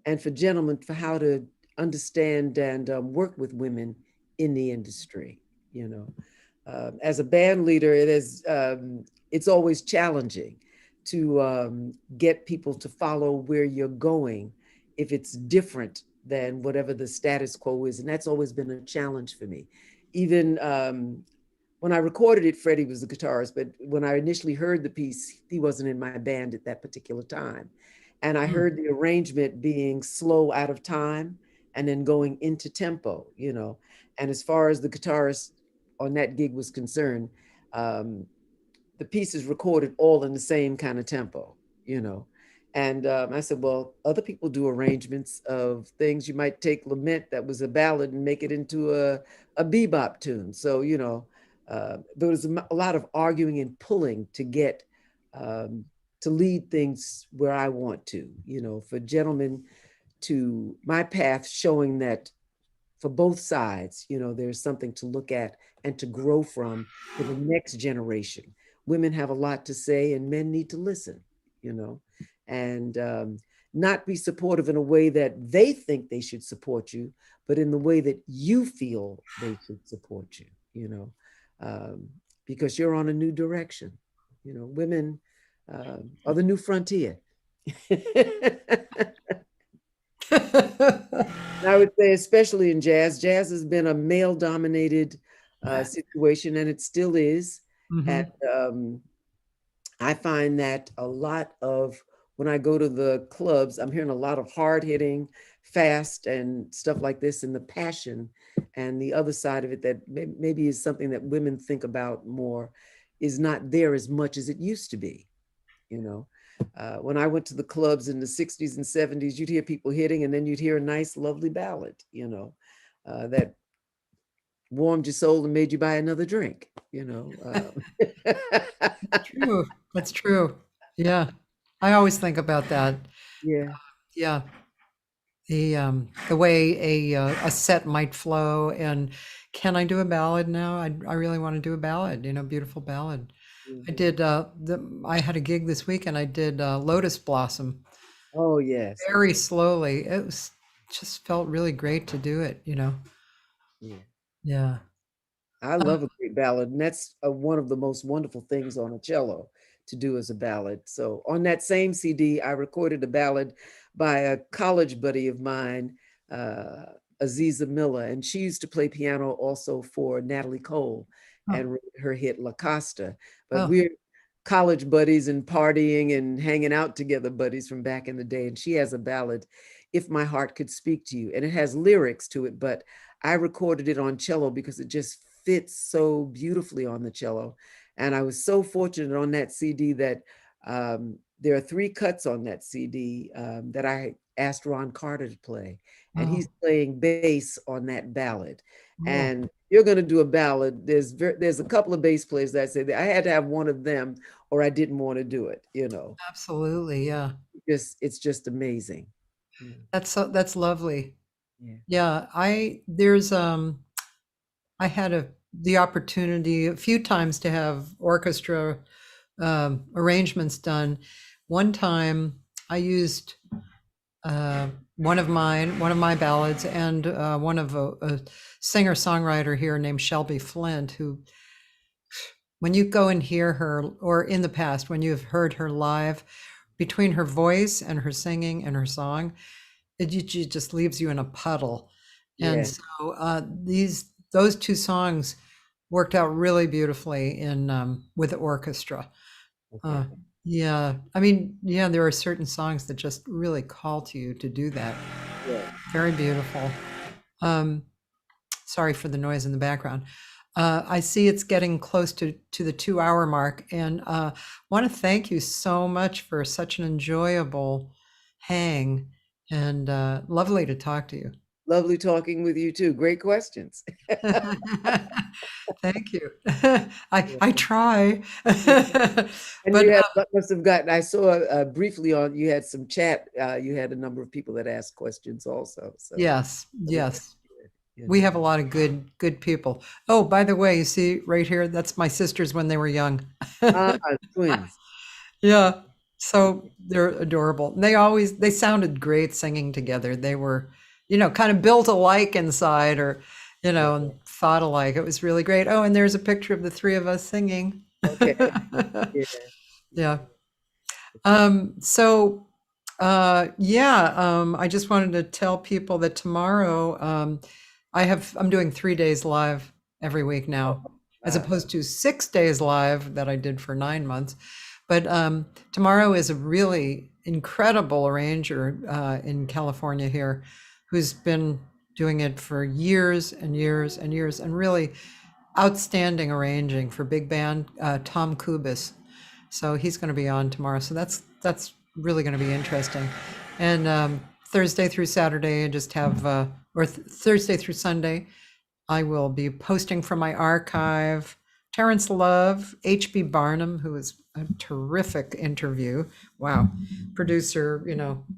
And for gentlemen, for how to understand and work with women in the industry, you know. As a band leader, it's always challenging to get people to follow where you're going if it's different than whatever the status quo is. And that's always been a challenge for me. Even when I recorded it, Freddie was the guitarist, but when I initially heard the piece, he wasn't in my band at that particular time. And I heard the arrangement being slow out of time and then going into tempo, you know. And as far as the guitarist on that gig was concerned, the pieces recorded all in the same kind of tempo, you know. And I said, well, other people do arrangements of things. You might take Lament, that was a ballad, and make it into a bebop tune. So, you know, there was a lot of arguing and pulling to get to lead things where I want to, for gentlemen to my path showing that for both sides, there's something to look at and to grow from for the next generation. Women have a lot to say and men need to listen, and not be supportive in a way that they think they should support you, but in the way that you feel they should support you, because you're on a new direction. Women are the new frontier. I would say, especially in jazz, jazz has been a male dominated situation, and it still is. And I find that a lot of when I go to the clubs, I'm hearing a lot of hard hitting, fast, and stuff like this, and the passion and the other side of it that maybe is something that women think about more is not there as much as it used to be. When I went to the clubs in the 60s and 70s, you'd hear people hitting, and then you'd hear a nice, lovely ballad, that warmed your soul and made you buy another drink, True. That's true. Yeah. I always think about that. Yeah. Yeah. The way a set might flow, and can I do a ballad now? I really want to do a ballad, beautiful ballad. I did I had a gig this weekend. I did Lotus Blossom Oh, yes. very slowly. It was just felt really great to do it, Yeah. Yeah. I love a great ballad, and that's one of the most wonderful things on a cello to do as a ballad. So on that same CD, I recorded a ballad by a college buddy of mine, Aziza Miller, and she used to play piano also for Natalie Cole Oh, and wrote her hit La Costa. But oh, we're college buddies and partying and hanging out together buddies from back in the day. And she has a ballad, If My Heart Could Speak to You, and it has lyrics to it, but I recorded it on cello because it just fits so beautifully on the cello. And I was so fortunate on that CD that there are 3 cuts on that CD that I asked Ron Carter to play, and oh, he's playing bass on that ballad. oh, And you're going to do a ballad. There's a couple of bass players that say that I had to have one of them, or I didn't want to do it. absolutely. Yeah. It's just amazing. Yeah. That's lovely. Yeah. Yeah. I had the opportunity a few times to have orchestra arrangements done. One time I used one of my ballads and one of a singer-songwriter here named Shelby Flint, who, when you go and hear her, or in the past, when you've heard her live, between her voice and her singing and her song, it just leaves you in a puddle. Yeah. And so those 2 songs worked out really beautifully with the orchestra. Okay. Yeah, I mean, yeah, there are certain songs that just really call to you to do that. Yeah. Very beautiful. Sorry for the noise in the background. I see it's getting close to the 2-hour mark, and want to thank you so much for such an enjoyable hang, and lovely to talk to you. Lovely talking with you too. Great questions. Thank you. I try. And But you must have gotten, I saw briefly you had some chat, you had a number of people that asked questions also. So yes, that was yes. good. We have a lot of good people. Oh, by the way, you see right here, that's my sisters when they were young. Twins. Yeah. So they're adorable. And they sounded great singing together. They were, kind of built alike inside, or, and thought alike. It was really great. Oh, and there's a picture of the 3 of us singing. Okay. Yeah. Yeah. I just wanted to tell people that tomorrow, I'm doing 3 days live every week now, as opposed to 6 days live that I did for 9 months. But tomorrow is a really incredible arranger in California here, who's been doing it for years and years and years, and really outstanding arranging for big band, Tom Kubis. So he's going to be on tomorrow. So that's really going to be interesting. And Thursday through Saturday, I just have, Thursday through Sunday, I will be posting from my archive Terrence Love, H.B. Barnum, who was a terrific interview. Wow. Producer,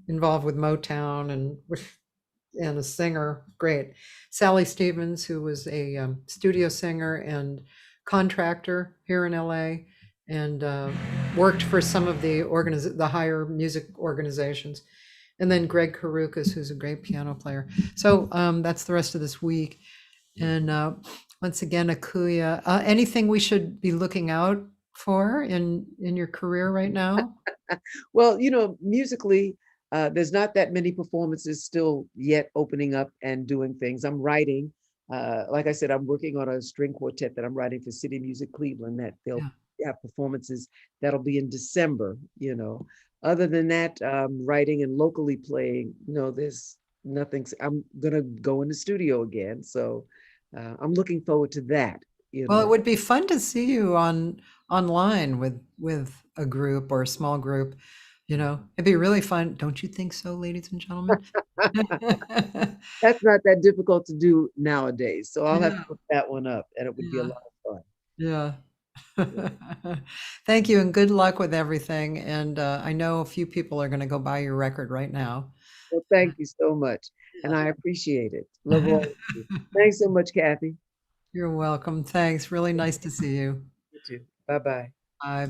involved with Motown and a singer. Great. Sally Stevens, who was a studio singer and contractor here in LA and worked for some of the higher music organizations. And then Greg Karukas, who's a great piano player. So that's the rest of this week. And once again, Akuya, anything we should be looking out for in your career right now? Well, musically, there's not that many performances still yet opening up and doing things. I'm writing. Like I said, I'm working on a string quartet that I'm writing for City Music Cleveland that they'll have performances that'll be in December. Other than that, writing and locally playing, there's nothing. I'm going to go in the studio again. So I'm looking forward to that. Well, it would be fun to see you online with a group or a small group. It'd be really fun. Don't you think so, ladies and gentlemen? That's not that difficult to do nowadays. So I'll have to Yeah, look that one up and it would be a yeah, lot of fun. yeah. Yeah. Thank you and good luck with everything. And I know a few people are going to go buy your record right now. Well, thank you so much. And I appreciate it. Love all of you. Thanks so much, Kathy. You're welcome. Thanks. Really nice to see you. You too. Bye-bye. Bye.